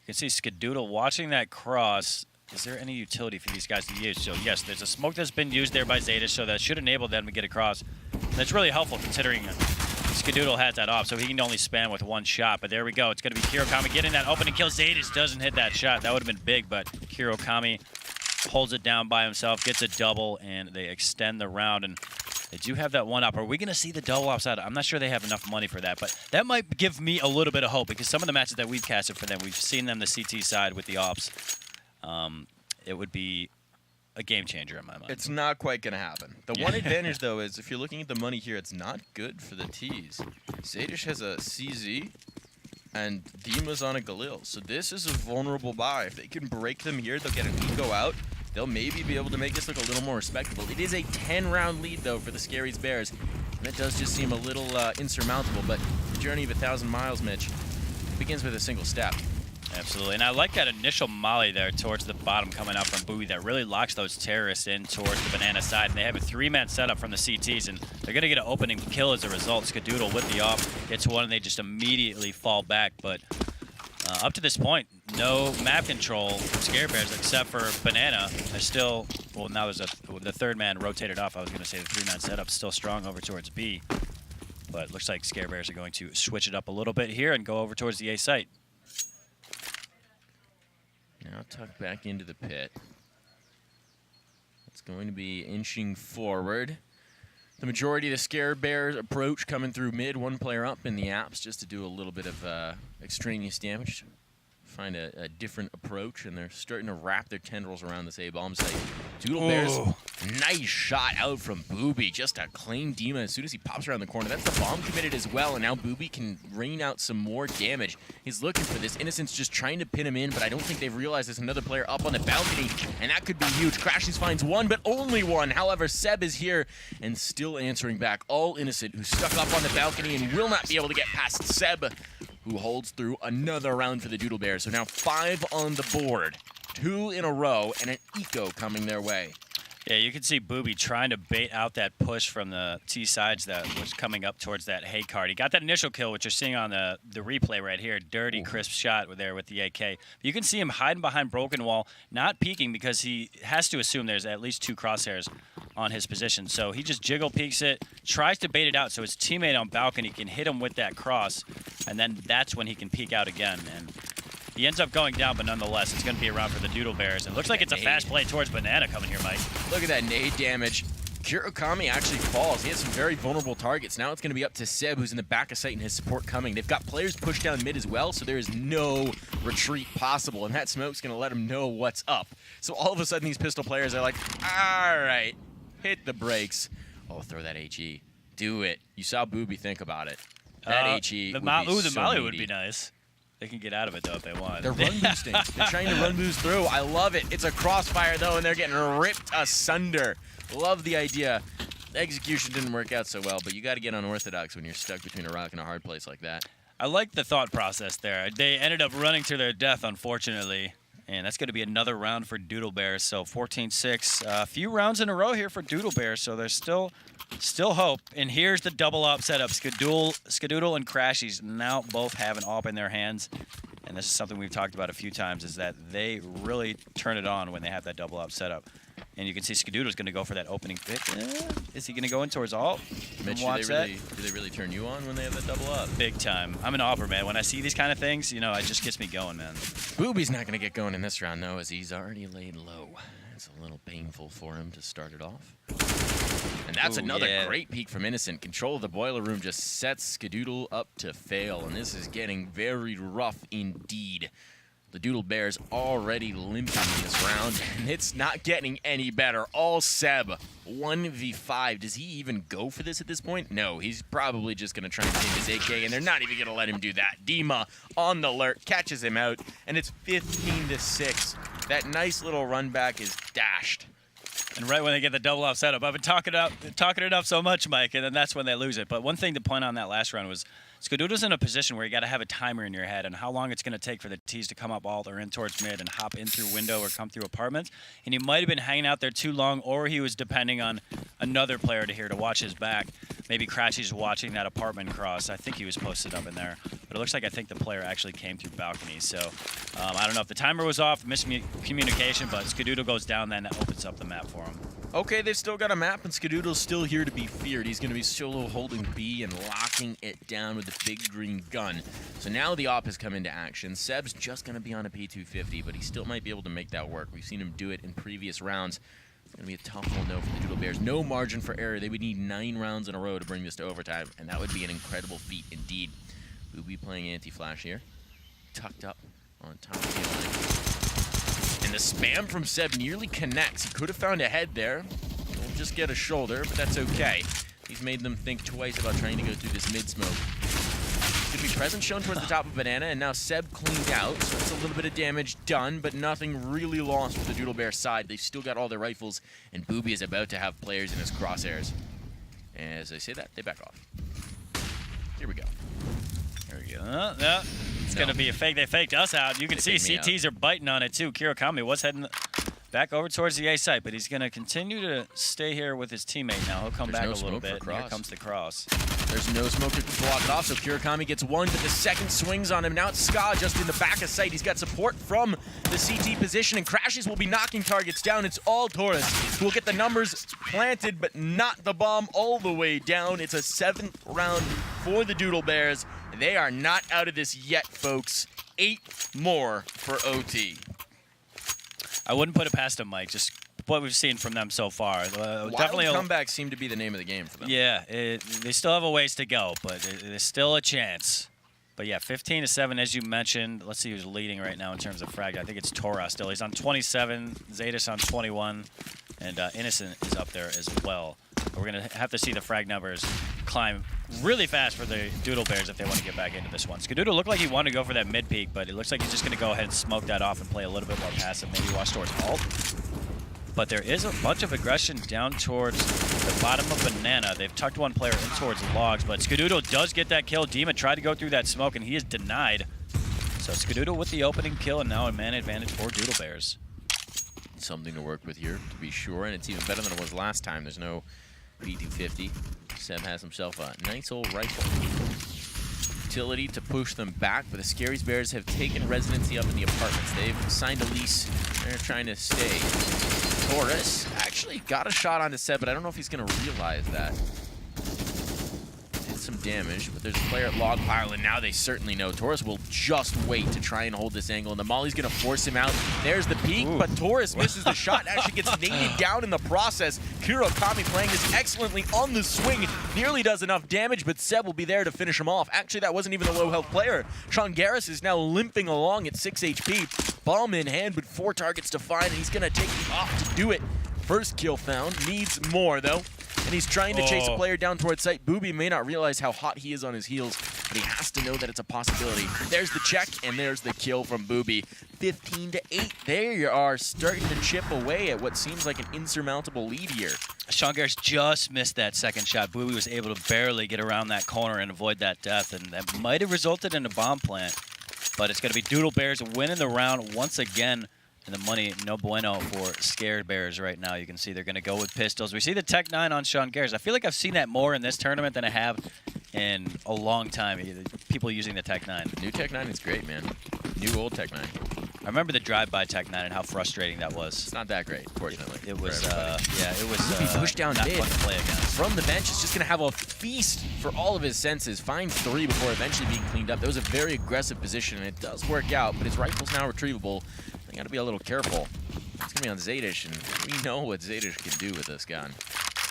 You can see Skadoodle watching that cross. Is there any utility for these guys to use? So, yes, there's a smoke that's been used there by Zaydish, so that should enable them to get across. That's really helpful considering Skadoodle has that off, so he can only span with 1 shot. But there we go. It's going to be Kirokami getting that opening kill. Zaydish doesn't hit that shot. That would have been big, but Kirokami holds it down by himself, gets a double, and they extend the round. And they do have that 1 up. Are we going to see the double upside? I'm not sure they have enough money for that, but that might give me a little bit of hope because some of the matches that we've casted for them, we've seen them the CT side with the ops. It would be a game changer in my mind. It's not quite going to happen. The one advantage, though, is if you're looking at the money here, it's not good for the Ts. Zaydish has a CZ, and Dima's on a Galil. So this is a vulnerable buy. If they can break them here, they'll get an eco out. They'll maybe be able to make this look a little more respectable. It is a 10-round lead, though, for the Scaries Bears. And that does just seem a little insurmountable, but the journey of 1,000 miles, Mitch, begins with a single step. Absolutely, and I like that initial molly there towards the bottom coming out from Bowie that really locks those terrorists in towards the banana side, and they have a 3-man setup from the CTs, and they're going to get an opening kill as a result. Skadoodle with the off gets one, and they just immediately fall back, but up to this point, no map control from Scaries except for Banana. There's still, well, now there's the third man rotated off. I was going to say the three-man setup's still strong over towards B. But it looks like Scaries are going to switch it up a little bit here and go over towards the A site. Now tuck back into the pit. It's going to be inching forward. The majority of the Scaries approach coming through mid. One player up in the apps just to do a little bit of extraneous damage. Find a different approach, and they're starting to wrap their tendrils around this A-bomb site. Doodle Baers, nice shot out from Booby. Just a clean Dima as soon as he pops around the corner. That's the bomb committed as well, and now Booby can rain out some more damage. He's looking for this. Innocent's just trying to pin him in, but I don't think they've realized there's another player up on the balcony, and that could be huge. Crashes finds one, but only one. However, Seb is here and still answering back. All Innocent, who's stuck up on the balcony and will not be able to get past Seb, who holds through another round for the Doodle Baers. So now 5 on the board, 2 in a row, and an eco coming their way. Yeah, you can see Booby trying to bait out that push from the T sides that was coming up towards that hay card. He got that initial kill, which you're seeing on the replay right here. Dirty, crisp shot there with the AK. But you can see him hiding behind Broken Wall, not peeking because he has to assume there's at least 2 crosshairs on his position. So he just jiggle peeks it, tries to bait it out so his teammate on balcony can hit him with that cross, and then that's when he can peek out again. And he ends up going down, but nonetheless, it's going to be around for the Doodle Baers. And it looks like it's a fast play towards Banana coming here, Mike. Look at that nade damage. Kurokami actually falls. He has some very vulnerable targets. Now it's going to be up to Seb, who's in the back of sight, and his support coming. They've got players pushed down mid as well, so there is no retreat possible, and that smoke's going to let them know what's up. So all of a sudden, these pistol players are like, all right, hit the brakes. Oh, throw that HE. Do it. You saw Booby think about it. That HE the would be the so Molly meaty. would be nice. They can get out of it, though, if they want. They're run boosting. They're trying to run boost through. I love it. It's a crossfire, though, and they're getting ripped asunder. Love the idea. The execution didn't work out so well, but you got to get unorthodox when you're stuck between a rock and a hard place like that. I like the thought process there. They ended up running to their death, unfortunately. And that's going to be another round for Doodle Baers. So 14-6. A few rounds in a row here for Doodle Baers. So there's still hope. And here's the double op setup. Skadoodle and Crashies now both have an op in their hands. And this is something we've talked about a few times, is that they really turn it on when they have that double op setup. And you can see Skadoodle's going to go for that opening pick. Is he going to go in towards alt? Mitch, do they really turn you on when they have that double up? Big time. I'm an opera, man. When I see these kind of things, you know, it just gets me going, man. Booby's not going to get going in this round, though, as he's already laid low. It's a little painful for him to start it off. And that's another great peek from Innocent. Control of the boiler room just sets Skadoodle up to fail, and this is getting very rough indeed. The Doodle Baers already limping in this round, and it's not getting any better. All Seb, 1v5. Does he even go for this at this point? No, he's probably just going to try and save his AK, and they're not even going to let him do that. Dima on the alert, catches him out, and it's 15-6. That nice little run back is dashed. And right when they get the double off setup, I've been talking it up so much, Mike, and then that's when they lose it. But one thing to point on that last round was Skadoodle's in a position where you got to have a timer in your head on how long it's going to take for the T's to come up alt or in towards mid and hop in through window or come through apartments. And he might have been hanging out there too long, or he was depending on another player to watch his back. Maybe Crashy's watching that apartment cross. I think he was posted up in there. But it looks like I think the player actually came through balcony. So I don't know if the timer was off, miscommunication, but Skadoodle goes down, then that opens up the map for him. Okay, they've still got a map, and Skadoodle's still here to be feared. He's going to be solo holding B and locking it down with the big green gun. So now the op has come into action. Seb's just going to be on a P250, but he still might be able to make that work. We've seen him do it in previous rounds. It's going to be a tough one, though, for the Doodle Baers. No margin for error. They would need 9 rounds in a row to bring this to overtime, and that would be an incredible feat indeed. We'll be playing anti-flash here. Tucked up on top of the line. And the spam from Seb nearly connects. He could have found a head there. He'll just get a shoulder, but that's okay. He's made them think twice about trying to go through this mid-smoke. Could be present shown towards the top of Banana, and now Seb cleaned out, so that's a little bit of damage done, but nothing really lost for the Doodle Baer side. They've still got all their rifles, and Booby is about to have players in his crosshairs. As I say that, they back off. Here we go. There we go. It's going to be a fake. They faked us out. You can see CTs are biting on it, too. Kurokami was heading Back over towards the A site, but he's going to continue to stay here with his teammate now. He'll come back a little bit. And here comes the cross. There's no smoke to block it off, so Kirakami gets one, but the second swings on him. Now it's Ska just in the back of sight. He's got support from the CT position, and Crashes will be knocking targets down. It's all Taurus who will get the numbers planted, but not the bomb all the way down. It's a 7th round for the Doodle Bears. They are not out of this yet, folks. 8 more for OT. I wouldn't put it past them, Mike. Just what we've seen from them so far. Definitely comebacks seem to be the name of the game for them. Yeah, they still have a ways to go, but there's still a chance. But yeah, 15-7, as you mentioned. Let's see who's leading right now in terms of frag. I think it's Tora still. He's on 27, Zadis on 21, and Innocent is up there as well. We're going to have to see the frag numbers climb really fast for the Doodle Bears if they want to get back into this one. Skadoodle looked like he wanted to go for that mid peak, but it looks like he's just going to go ahead and smoke that off and play a little bit more passive, maybe watch towards ult. But there is a bunch of aggression down towards the bottom of Banana. They've tucked one player in towards Logs, but Skadoodle does get that kill. Dima tried to go through that smoke, and he is denied. So Skadoodle with the opening kill, and now a man advantage for Doodle Bears. Something to work with here, to be sure, and it's even better than it was last time. There's no P250. Seb has himself a nice old rifle. Utility to push them back, but the Scaries Bears have taken residency up in the apartments. They've signed a lease. They're trying to stay. Taurus actually got a shot onto Seb, but I don't know if he's going to realize that. Did some damage, but there's a player at log pile, and now they certainly know. Taurus will just wait to try and hold this angle, and the Molly's going to force him out. There's the peek, but Taurus misses the shot, actually gets naded down in the process. Kirakami playing this excellently on the swing, nearly does enough damage, but Seb will be there to finish him off. Actually, that wasn't even a low health player. Seangares is now limping along at 6 HP. Bomb in hand, but 4 targets to find, and he's going to take the off to do it. First kill found, needs more though. And he's trying to chase a player down towards sight. Booby may not realize how hot he is on his heels, but he has to know that it's a possibility. There's the check, and there's the kill from Booby. 15-8. There you are, starting to chip away at what seems like an insurmountable lead here. Seangares just missed that second shot. Booby was able to barely get around that corner and avoid that death, and that might have resulted in a bomb plant. But it's going to be Doodle Bears winning the round once again. And the money, no bueno for Scared Bears right now. You can see they're going to go with pistols. We see the Tech 9 on Seangares. I feel like I've seen that more in this tournament than I have in a long time. People using the Tech 9. New Tech 9 is great, man. New old Tech 9. I remember the drive-by Tech 9 and how frustrating that was. It's not that great, fortunately. It was, yeah, it was pushed down not mid. fun to play against. From the bench, is just going to have a feast for all of his senses. Finds 3 before eventually being cleaned up. That was a very aggressive position, and it does work out, but his rifle's now retrievable. They got to be a little careful. It's going to be on Zadish, and we know what Zadish can do with this gun.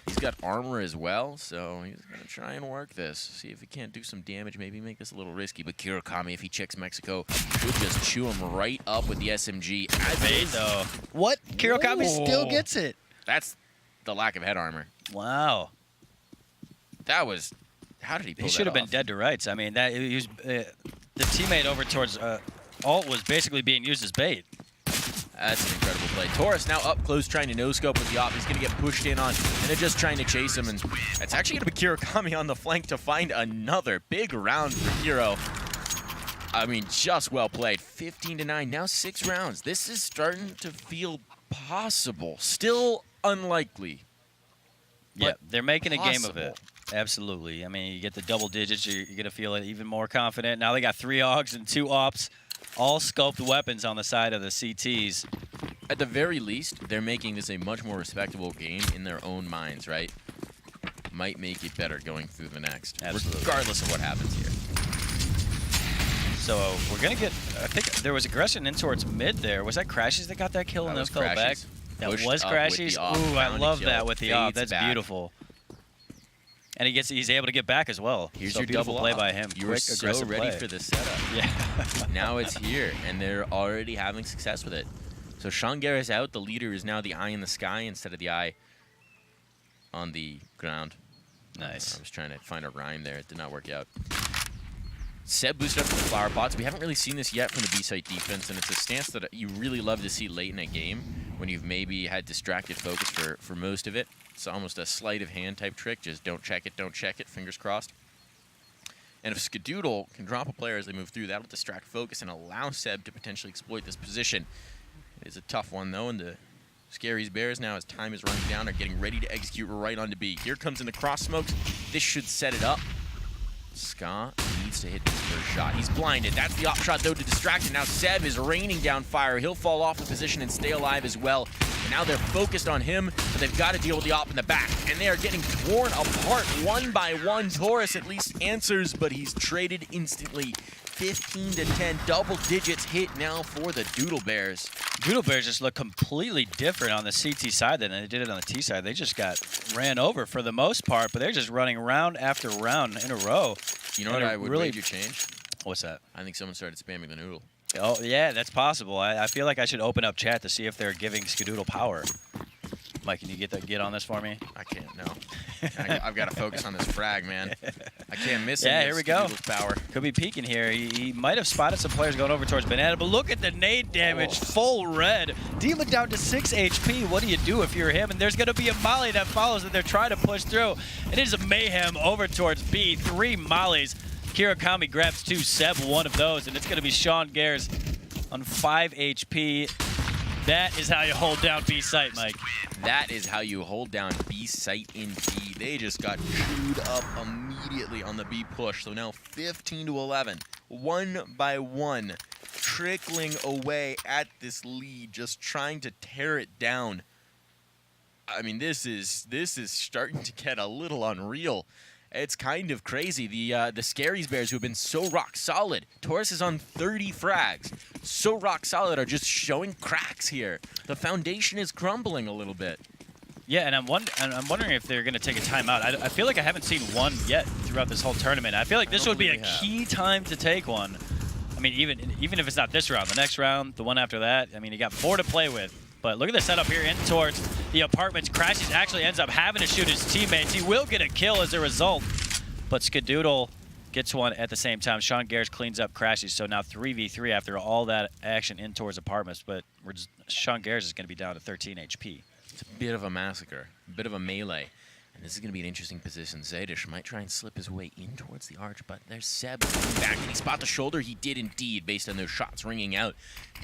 He's got armor as well, so he's going to try and work this. See if he can't do some damage, maybe make this a little risky. But Kirakami, if he checks Mexico, should just chew him right up with the SMG. Bait, though. What? Kirakami still gets it. That's the lack of head armor. Wow. That was... How did he pull that off? He should have been dead to rights. I mean, that he was, the teammate over towards Alt was basically being used as bait. That's an incredible play. Taurus now up close trying to no-scope with the op. He's going to get pushed in on, and they're just trying to chase him. And it's actually going to be Kirakami on the flank to find another big round for Hero. I mean, just well played. 15-9, now 6 rounds. This is starting to feel possible. Still unlikely. Yeah, they're making a game of it. Absolutely. I mean, you get the double digits, you're going to feel even more confident. Now they got 3 AUGs and 2 ops. All scoped weapons on the side of the CTs. At the very least, they're making this a much more respectable game in their own minds, right? Might make it better going through the next, regardless of what happens here. So we're going to get, I think there was aggression in towards mid there. Was that Crashes that got that kill and then fell back? That was Crashes? Ooh, I love that with the op. That's beautiful. And he's able to get back as well. Here's so your beautiful double play up. by him. You were so ready for this setup. Yeah. Now it's here, and they're already having success with it. So Seangares out. The leader is now the eye in the sky instead of the eye on the ground. Nice. I was trying to find a rhyme there. It did not work out. Seb boosted up to the flower pots. We haven't really seen this yet from the B-site defense, and it's a stance that you really love to see late in a game when you've maybe had distracted focus for most of it. It's almost a sleight of hand type trick. Just don't check it, fingers crossed. And if Skadoodle can drop a player as they move through, that'll distract focus and allow Seb to potentially exploit this position. It is a tough one, though, and the Scaries Baers now, as time is running down, are getting ready to execute right onto B. Here comes in the cross smokes. This should set it up. Ska needs to hit this first shot. He's blinded. That's the op shot, though, to distract him. Now Seb is raining down fire. He'll fall off the position and stay alive as well. And now they're focused on him, but they've got to deal with the op in the back. And they are getting torn apart one by one. Taurus at least answers, but he's traded instantly. 15 to 10, double digits hit now for the Doodle Baers. Doodle Baers just look completely different on the CT side than they did it on the T side. They just got ran over for the most part, but they're just running round after round in a row. You know what I would really change? What's that? I think someone started spamming the noodle. Oh, yeah, that's possible. I feel like I should open up chat to see if they're giving Skadoodle power. Mike, can you get on this for me? I can't, no. I've got to focus on this frag, man. I can't miss it. Yeah, here we go. Power. Could be peeking here. He might have spotted some players going over towards Banana, but look at the nade damage, full red. Demon down to 6 HP. What do you do if you're him? And there's going to be a molly that follows that they're trying to push through. It is a mayhem over towards B. 3 mollies. Kirakami grabs 2, Seb one of those, and it's going to be Seangares on 5 HP. That is how you hold down B site, Mike. That is how you hold down B site indeed. They just got chewed up immediately on the B push. So now 15 to 11, one by one, trickling away at this lead, just trying to tear it down. I mean, this is starting to get a little unreal. It's kind of crazy. The Scaries Baers, who have been so rock solid, Taurus is on 30 frags, so rock solid, are just showing cracks here. The foundation is crumbling a little bit. Yeah, and I'm wondering if they're going to take a timeout. I feel like I haven't seen one yet throughout this whole tournament. I feel like this would be a key time to take one. I mean, even if it's not this round, the next round, the one after that. I mean, you got 4 to play with. But look at the setup here in towards the apartments. Crashes actually ends up having to shoot his teammates. He will get a kill as a result. But Skadoodle gets one at the same time. Seangares cleans up Crashes. So now 3v3 after all that action in towards apartments. But Seangares is going to be down to 13 HP. It's a bit of a massacre, a bit of a melee. And this is going to be an interesting position. Zadish might try and slip his way in towards the arch, but there's Seb coming back. Did he spot the shoulder? He did indeed, based on those shots ringing out.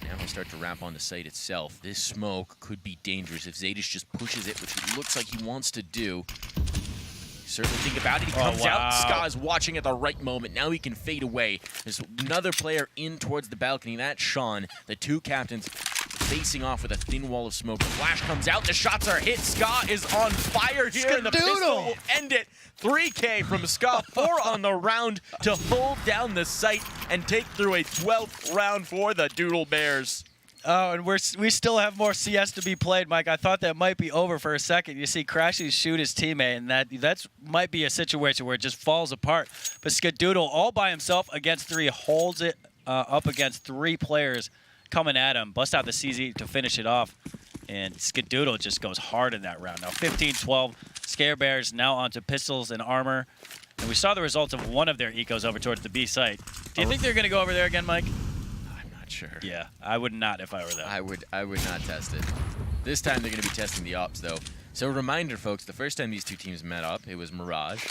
Now we start to wrap on the site itself. This smoke could be dangerous if Zadish just pushes it, which it looks like he wants to do. Certainly think about it. He comes out. Ska is watching at the right moment. Now he can fade away. There's another player in towards the balcony. That's Sean. The 2 captains facing off with a thin wall of smoke. The flash comes out. The shots are hit. Ska is on fire here. And the pistol will end it. 3K from Ska. 4 on the round to hold down the site and take through a 12th round for the Doodle Baers. Oh, and we still have more CS to be played, Mike. I thought that might be over for a second. You see Crashy shoot his teammate, and that might be a situation where it just falls apart. But Skadoodle, all by himself against 3, holds it up against 3 players coming at him. Bust out the CZ to finish it off. And Skadoodle just goes hard in that round. Now 15-12. Scare Bears now onto pistols and armor. And we saw the results of one of their ecos over towards the B site. Do you think they're going to go over there again, Mike? Sure. Yeah, I would not if I were them. I would not test it. This time they're going to be testing the ops, though. So a reminder, folks, the first time these 2 teams met up, it was Mirage,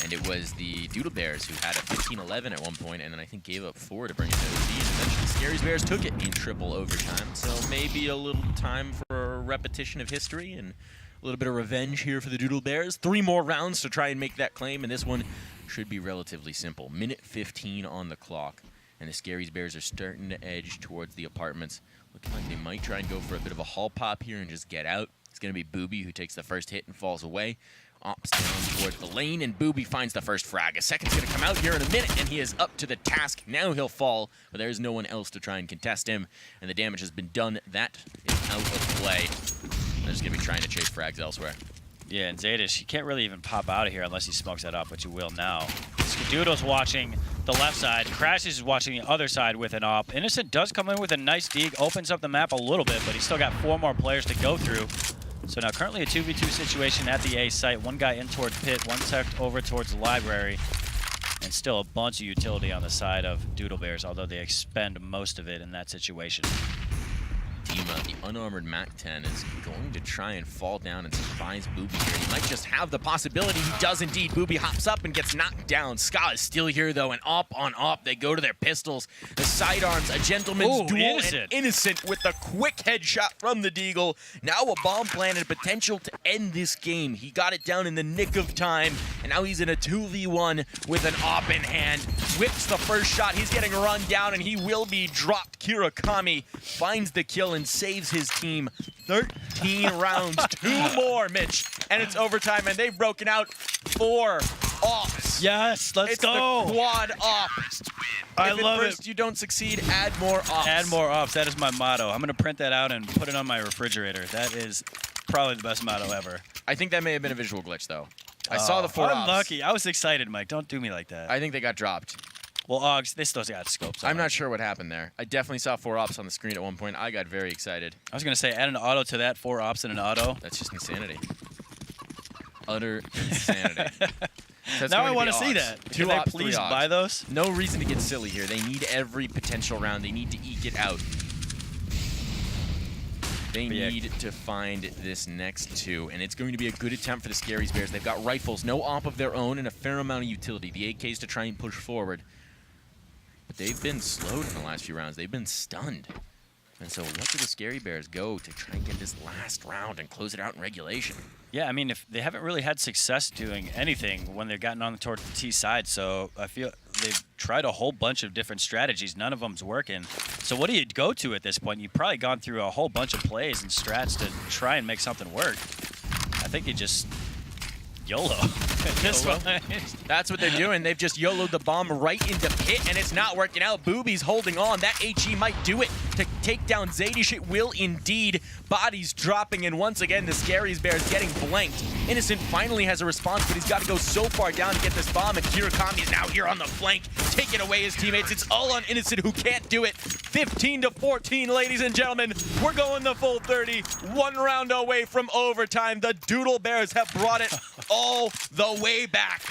and it was the Doodle Baers who had a 15-11 at one point, and then I think gave up 4 to bring it to OT, and eventually Scaries Baers took it in triple overtime. So maybe a little time for a repetition of history and a little bit of revenge here for the Doodle Baers. 3 more rounds to try and make that claim, and this one should be relatively simple. Minute 15 on the clock. And the Scaries Baers are starting to edge towards the apartments. Looking like they might try and go for a bit of a hall pop here and just get out. It's going to be Booby who takes the first hit and falls away. Ops down towards the lane, and Booby finds the first frag. A second's going to come out here in a minute, and he is up to the task. Now he'll fall, but there is no one else to try and contest him. And the damage has been done. That is out of play. They're just going to be trying to chase frags elsewhere. Yeah, and Zadish, you can't really even pop out of here unless he smokes that up, but you will now. Skadoodle's watching the left side. Crashes is watching the other side with an op. Innocent does come in with a nice dig, opens up the map a little bit, but he's still got 4 more players to go through. So now currently a 2v2 situation at the A site. 1 guy in towards pit, 1 tucked over towards the library, and still a bunch of utility on the side of Doodle Baers, although they expend most of it in that situation. Dima, the unarmored MAC-10, is going to try and fall down and surprise Booby here. He might just have the possibility. He does indeed. Booby hops up and gets knocked down. Ska is still here, though, and op on op. They go to their pistols. The sidearms, a gentleman's duel, Innocent. and Innocent with a quick headshot from the Deagle. Now a bomb planted, potential to end this game. He got it down in the nick of time, and now he's in a 2v1 with an op in hand. Whips the first shot. He's getting run down, and he will be dropped. Kirakami finds the kill and saves his team. 13 rounds, 2 more, Mitch, and it's overtime, and they've broken out 4 ops. Yes, let's go. It's the quad op. I If love at first you don't succeed, add more ops. Add more ops. That is my motto. I'm going to print that out and put it on my refrigerator. That is probably the best motto ever. I think that may have been a visual glitch, though. I saw the 4 ops. Unlucky. I was excited, Mike. Don't do me like that. I think they got dropped. Well, Oggs, they still got scopes on I'm them. not sure what happened there. I definitely saw 4 ops on the screen at one point. I got very excited. I was going to say, add an auto to that, 4 ops and an auto. That's just insanity. Utter insanity. So Now I want to see that. Two Can they ops, please 3 ops. buy those? No reason to get silly here. They need every potential round. They need to eke it out. They need to find this next 2, and it's going to be a good attempt for the Scaries Bears. They've got rifles, no op of their own, and a fair amount of utility. The AKs to try and push forward. But they've been slowed in the last few rounds. They've been stunned. And so what do the Scary Bears go to try and get this last round and close it out in regulation? Yeah, I mean, if they haven't really had success doing anything when they've gotten on towards the T side, so I feel they've tried a whole bunch of different strategies. None of them's working. So what do you go to at this point? You've probably gone through a whole bunch of plays and strats to try and make something work. I think you just YOLO. This YOLO? one. That's what they're doing. They've just YOLO'd the bomb right into pit, and it's not working out. Booby's holding on. That HE might do it to take down Zadish. It will indeed. Bodies dropping, and once again, the Scaries Bears getting blanked. Innocent finally has a response, but he's got to go so far down to get this bomb, and Kirakami is now here on the flank, taking away his teammates. It's all on Innocent, who can't do it. 15-14, ladies and gentlemen. We're going the full 30. 1 round away from overtime. The Doodle Bears have brought it all the way back.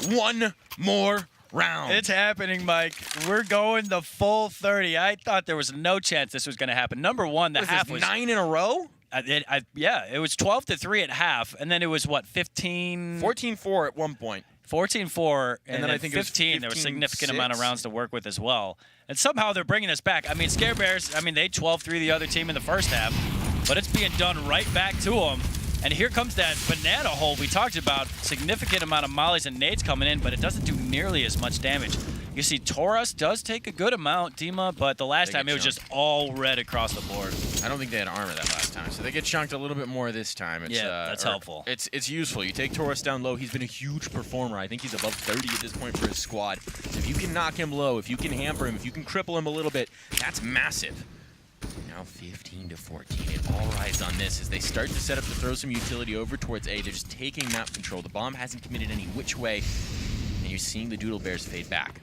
1 more round. It's happening, Mike. We're going the full 30. I thought there was no chance this was going to happen. Number one, the half was 9 in a row? Yeah, it was 12-3 at half, and then it was, what, 15? 14-4 at one point. 14-4, and then I think it was 15. There was a significant 15-6. amount of rounds to work with as well. And somehow they're bringing us back. I mean, Scare Bears, I mean, they 12-3 the other team in the first half, but it's being done right back to them. And here comes that banana hole we talked about. Significant amount of mollies and nades coming in, but it doesn't do nearly as much damage. You see, Taurus does take a good amount, Dima, but the last time it was just all red across the board. I don't think they had armor that last time, so they get chunked a little bit more this time. It's, Yeah, that's helpful. It's useful. You take Taurus down low. He's been a huge performer. I think he's above 30 at this point for his squad. So if you can knock him low, if you can hamper him, if you can cripple him a little bit, that's massive. Now 15-14. It all rides on this as they start to set up to throw some utility over towards A. They're just taking map control. The bomb hasn't committed any which way, and you're seeing the Doodle Bears fade back.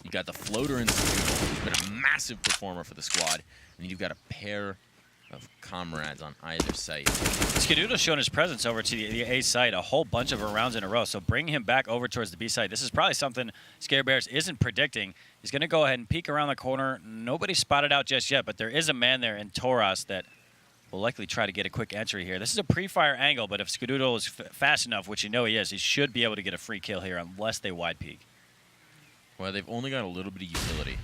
You got the floater in Skadoodle, who's been a massive performer for the squad, and you've got a pair of comrades on either site. Skadoodle's shown his presence over to the A side a whole bunch of rounds in a row, so bring him back over towards the B side. This is probably something Scare Bears isn't predicting. He's going to go ahead and peek around the corner. Nobody spotted out just yet, but there is a man there in Taurus that will likely try to get a quick entry here. This is a pre-fire angle, but if Skadoodle is fast enough, which you know he is, he should be able to get a free kill here unless they wide peek. Well, they've only got a little bit of utility.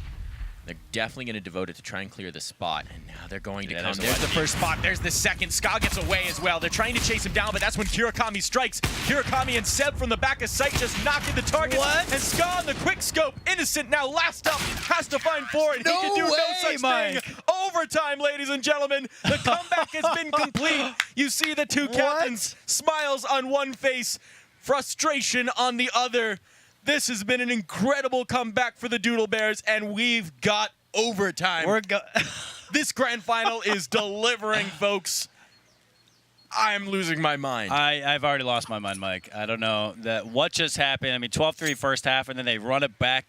They're definitely going to devote it to try and clear the spot, and now they're going to come. There's the first spot. There's the second. Ska gets away as well. They're trying to chase him down, but that's when Kirakami strikes. Kirakami and Seb from the back of sight just knocking the target. What? And Ska on the quick scope. Innocent now last up. Has to find 4, and he can do no such Mike. thing. Overtime, ladies and gentlemen. The comeback has been complete. You see the two captains. Smiles on one face, frustration on the other. This has been an incredible comeback for the Doodle Bears, and we've got overtime. This grand final is delivering, folks. I'm losing my mind. I've already lost my mind, Mike. I don't know what just happened. I mean, 12-3 first half, and then they run it back,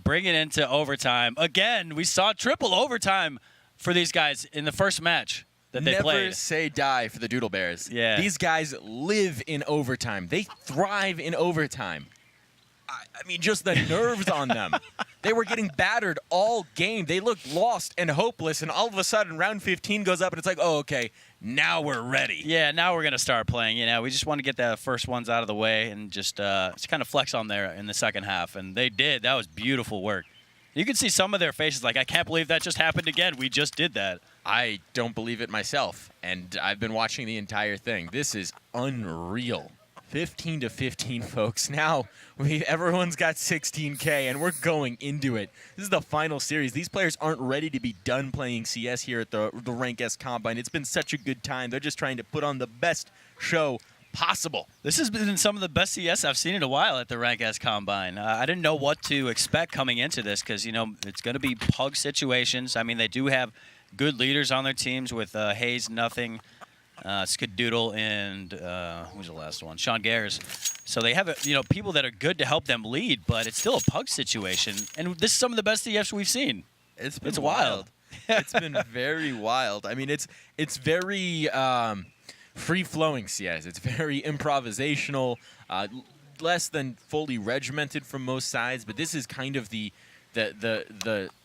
bring it into overtime. Again, we saw triple overtime for these guys in the first match that they played. Never say die for the Doodle Bears. Yeah. These guys live in overtime. They thrive in overtime. I mean, just the nerves on them. They were getting battered all game. They looked lost and hopeless, and all of a sudden, round 15 goes up, and it's like, oh, okay, now we're ready. Yeah, now we're going to start playing. We just want to get the first ones out of the way and just kind of flex on there in the second half, and they did. That was beautiful work. You can see some of their faces like, I can't believe that just happened again. We just did that. I don't believe it myself, and I've been watching the entire thing. This is unreal. 15-15, folks. Now, everyone's got 16K, and we're going into it. This is the final series. These players aren't ready to be done playing CS here at the Rank S Combine. It's been such a good time. They're just trying to put on the best show possible. This has been some of the best CS I've seen in a while at the Rank S Combine. I didn't know what to expect coming into this because, it's going to be pug situations. I mean, they do have good leaders on their teams with Hayes, Nothing, Skadoodle, and who's the last one? Seangares. So they have people that are good to help them lead, but it's still a pug situation. And this is some of the best CFs we've seen. It's wild. It's been very wild. I mean, it's very free-flowing CS. It's very improvisational, less than fully regimented from most sides. But this is kind of the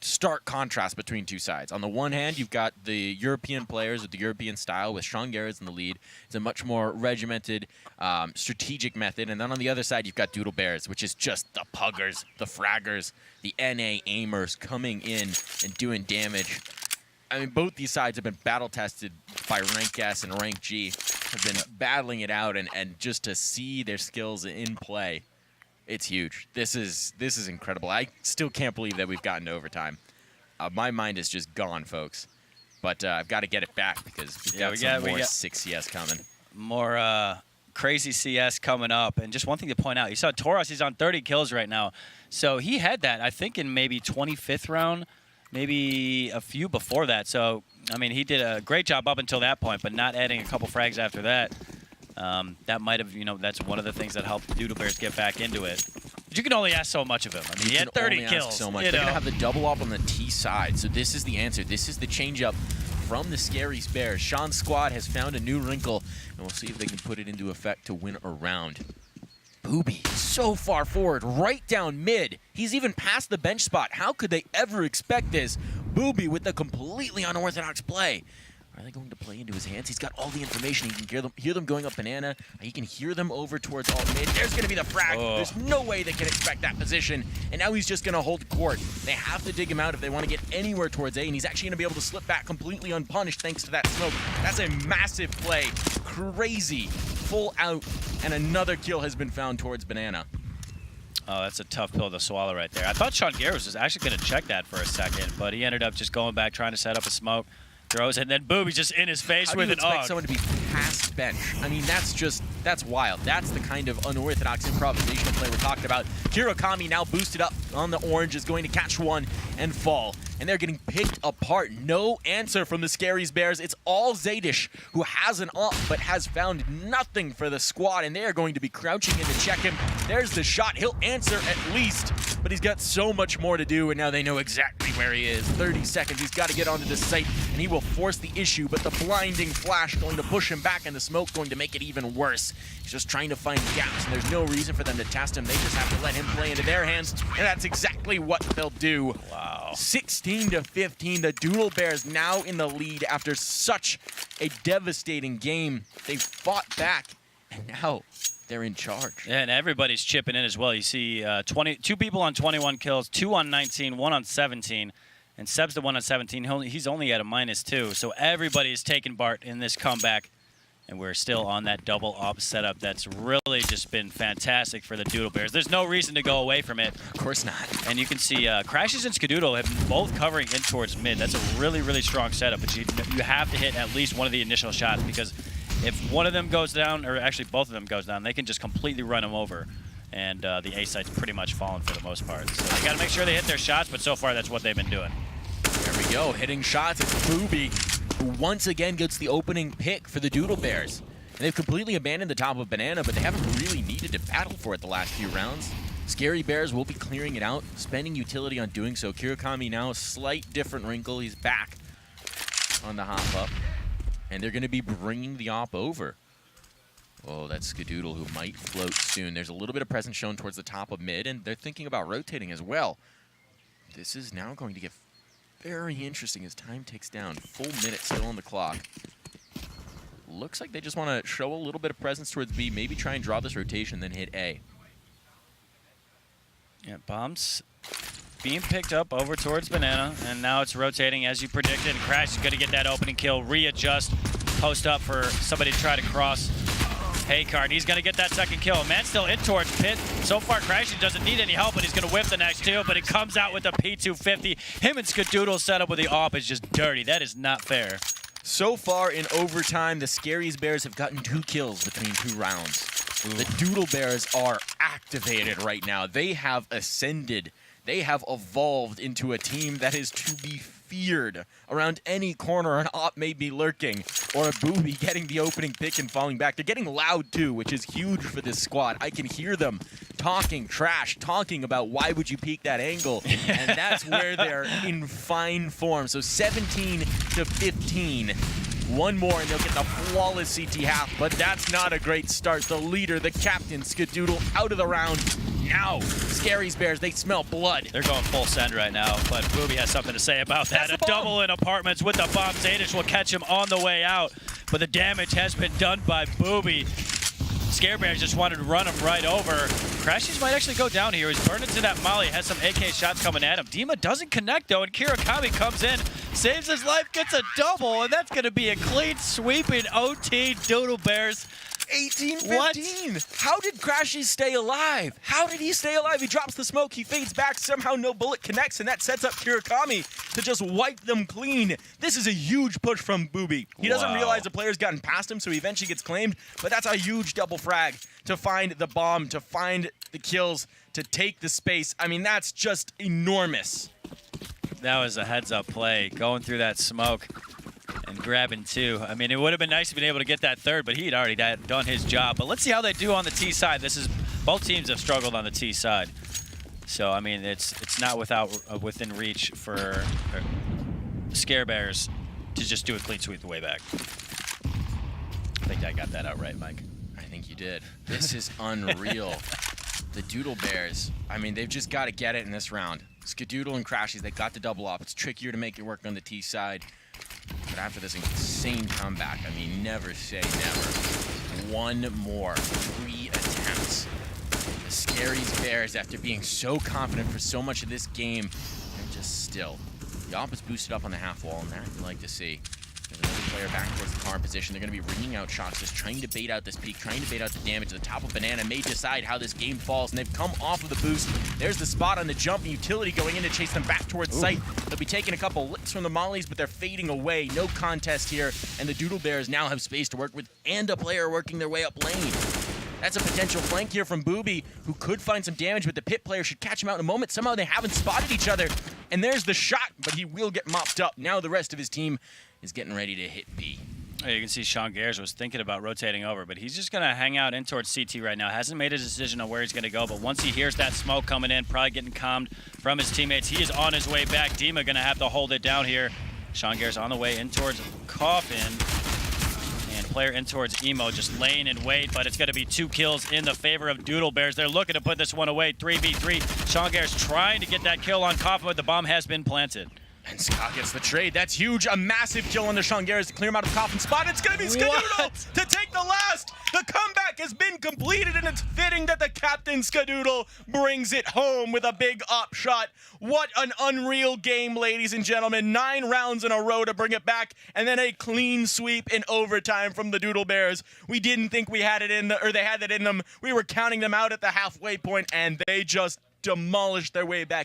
stark contrast between two sides. On the one hand, you've got the European players with the European style with Seangares in the lead. It's a much more regimented, strategic method. And then on the other side, you've got Doodle Baers, which is just the puggers, the fraggers, the NA aimers coming in and doing damage. I mean, both these sides have been battle-tested by Rank S and Rank G, have been battling it out, and just to see their skills in play, it's huge. This is incredible. I still can't believe that we've gotten to overtime. My mind is just gone, folks. But I've got to get it back because we've got some more 6 CS coming. More crazy CS coming up. And just one thing to point out, you saw Tauros, he's on 30 kills right now. So he had that, I think, in maybe 25th round, maybe a few before that. So, I mean, he did a great job up until that point, but not adding a couple frags after that. That might have, that's one of the things that helped Doodle Baers get back into it. But you can only ask so much of him. I mean, he had 30 kills. So much. They're going to have the double up on the T side. So this is the answer. This is the change-up from the Scaries Baers. Sean's squad has found a new wrinkle, and we'll see if they can put it into effect to win a round. Booby, so far forward, right down mid. He's even past the bench spot. How could they ever expect this? Booby with the completely unorthodox play. Are they going to play into his hands? He's got all the information. He can hear them going up banana. He can hear them over towards alt mid. There's going to be the frag. Oh. There's no way they can expect that position. And now he's just going to hold court. They have to dig him out if they want to get anywhere towards A. And he's actually going to be able to slip back completely unpunished thanks to that smoke. That's a massive play. Crazy. Full out. And another kill has been found towards banana. Oh, that's a tough pill to swallow right there. I thought Seangares was actually going to check that for a second, but he ended up just going back, trying to set up a smoke. Throws, and then Booby's just in his face with it. How do you expect someone to be past bench? I mean, that's wild. That's the kind of unorthodox improvisational play we're talking about. Kirokami now boosted up on the orange, is going to catch one and fall. And they're getting picked apart. No answer from the Scaries Baers. It's all Zaydish, who has an up, but has found nothing for the squad, and they are going to be crouching in to check him. There's the shot. He'll answer at least, but he's got so much more to do, and now they know exactly where he is. 30 seconds. He's got to get onto the site, and he will force the issue, but the blinding flash going to push him back, and the smoke going to make it even worse. He's just trying to find gaps, and there's no reason for them to test him. They just have to let him play into their hands, and that's exactly what they'll do. Wow. 16-15, the Doodle Baers now in the lead after such a devastating game. They fought back, and now they're in charge. Yeah, and everybody's chipping in as well. You see 2 people on 21 kills, 2 on 19, 1 on 17. And Seb's the one on 17. He's only at a -2. So everybody is taking part in this comeback. And we're still on that double op setup that's really just been fantastic for the Doodle Baers. There's no reason to go away from it. Of course not. And you can see Crashes and Skadoodle have been both covering in towards mid. That's a really, really strong setup. But you have to hit at least one of the initial shots, because if one of them goes down, or actually both of them goes down, they can just completely run them over. And the A site's pretty much fallen for the most part. So they got to make sure they hit their shots, but so far that's what they've been doing. There we go, hitting shots. It's Booby, who once again gets the opening pick for the Doodle Baers. And they've completely abandoned the top of banana, but they haven't really needed to battle for it the last few rounds. Scary Baers will be clearing it out, spending utility on doing so. Kirokami now, a slight different wrinkle. He's back on the hop up. And they're going to be bringing the op over. Oh, that's Skadoodle, who might float soon. There's a little bit of presence shown towards the top of mid, and they're thinking about rotating as well. This is now going to get very interesting as time ticks down. Full minute still on the clock. Looks like they just want to show a little bit of presence towards B, maybe try and draw this rotation, then hit A. Yeah, bombs being picked up over towards Banana, and now it's rotating as you predicted. And Crash is going to get that opening kill, readjust, post up for somebody to try to cross. Haycard, he's going to get that second kill. Man still in towards Pit. So far, Crashy doesn't need any help, but he's going to whip the next two, but he comes out with the P250. Him and Skadoodle set up with the AWP is just dirty. That is not fair. So far in overtime, the Scaries Bears have gotten 2 kills between 2 rounds. Ooh. The Doodle Bears are activated right now. They have ascended. They have evolved into a team that is to be feared. Around any corner, an AWP may be lurking, or a booby getting the opening pick and falling back. They're getting loud too, which is huge for this squad. I can hear them talking trash, talking about why would you peek that angle, and that's where they're in fine form. So 17 to 15. One more and they'll get the flawless CT half, but that's not a great start. The leader, the captain, Skadoodle, out of the round. Now, Scaries Bears, they smell blood. They're going full send right now, but Booby has something to say about that. A double in apartments with the bomb. Zadish will catch him on the way out, but the damage has been done by Booby. Scare Bears just wanted to run him right over. Crashies might actually go down here. He's burned into that molly, has some AK shots coming at him. Dima doesn't connect though, and Kirakami comes in, saves his life, gets a double, and that's going to be a clean sweeping OT Doodle Bears. 18-15. How did Crashies stay alive? How did he stay alive? He drops the smoke, he fades back, somehow no bullet connects, and that sets up Kirakami to just wipe them clean. This is a huge push from Booby. He doesn't realize the player's gotten past him, so he eventually gets claimed, but that's a huge double frag to find the bomb, to find the kills, to take the space. I mean, that's just enormous. That was a heads-up play, going through that smoke and grabbing 2. I mean, it would have been nice to be able to get that third, but he'd already done his job. But let's see how they do on the T side. Both teams have struggled on the T side. So, I mean, it's not within reach for Scare Bears to just do a clean sweep the way back. I think I got that out right, Mike. I think you did. This is unreal. The Doodle Bears, I mean, they've just got to get it in this round. Skadoodle and Crashies, they got the double up. It's trickier to make it work on the T side. But after this insane comeback, I mean, never say never. One more. 3 attempts. The Scaries Bears, after being so confident for so much of this game, they're just still. The AWP is boosted up on the half wall, and that you like to see. There's another player back towards the car position. They're going to be ringing out shots, just trying to bait out this peak, trying to bait out the damage. The top of Banana may decide how this game falls, and they've come off of the boost. There's the spot on the jump, and Utility going in to chase them back towards site. They'll be taking a couple licks from the mollies, but they're fading away. No contest here, and the Doodle Bears now have space to work with, and a player working their way up lane. That's a potential flank here from Booby, who could find some damage, but the Pit player should catch him out in a moment. Somehow they haven't spotted each other, and there's the shot, but he will get mopped up. Now the rest of his team is getting ready to hit B. You can see Seangares was thinking about rotating over, but he's just going to hang out in towards CT right now. Hasn't made a decision on where he's going to go, but once he hears that smoke coming in, probably getting calmed from his teammates, he is on his way back. Dima going to have to hold it down here. Seangares on the way in towards Coffin. And player in towards Emo, just laying in wait, but it's going to be 2 kills in the favor of Doodle Bears. They're looking to put this one away, 3v3. Seangares trying to get that kill on Coffin, but the bomb has been planted. And Scott gets the trade. That's huge. A massive kill on the Seangares to clear him out of Coffin spot. It's going to be Skadoodle to take the last. The comeback has been completed, and it's fitting that the captain, Skadoodle, brings it home with a big up shot. What an unreal game, ladies and gentlemen. 9 rounds in a row to bring it back, and then a clean sweep in overtime from the Doodle Bears. We didn't think we had it in they had it in them. We were counting them out at the halfway point, and they just demolished their way back.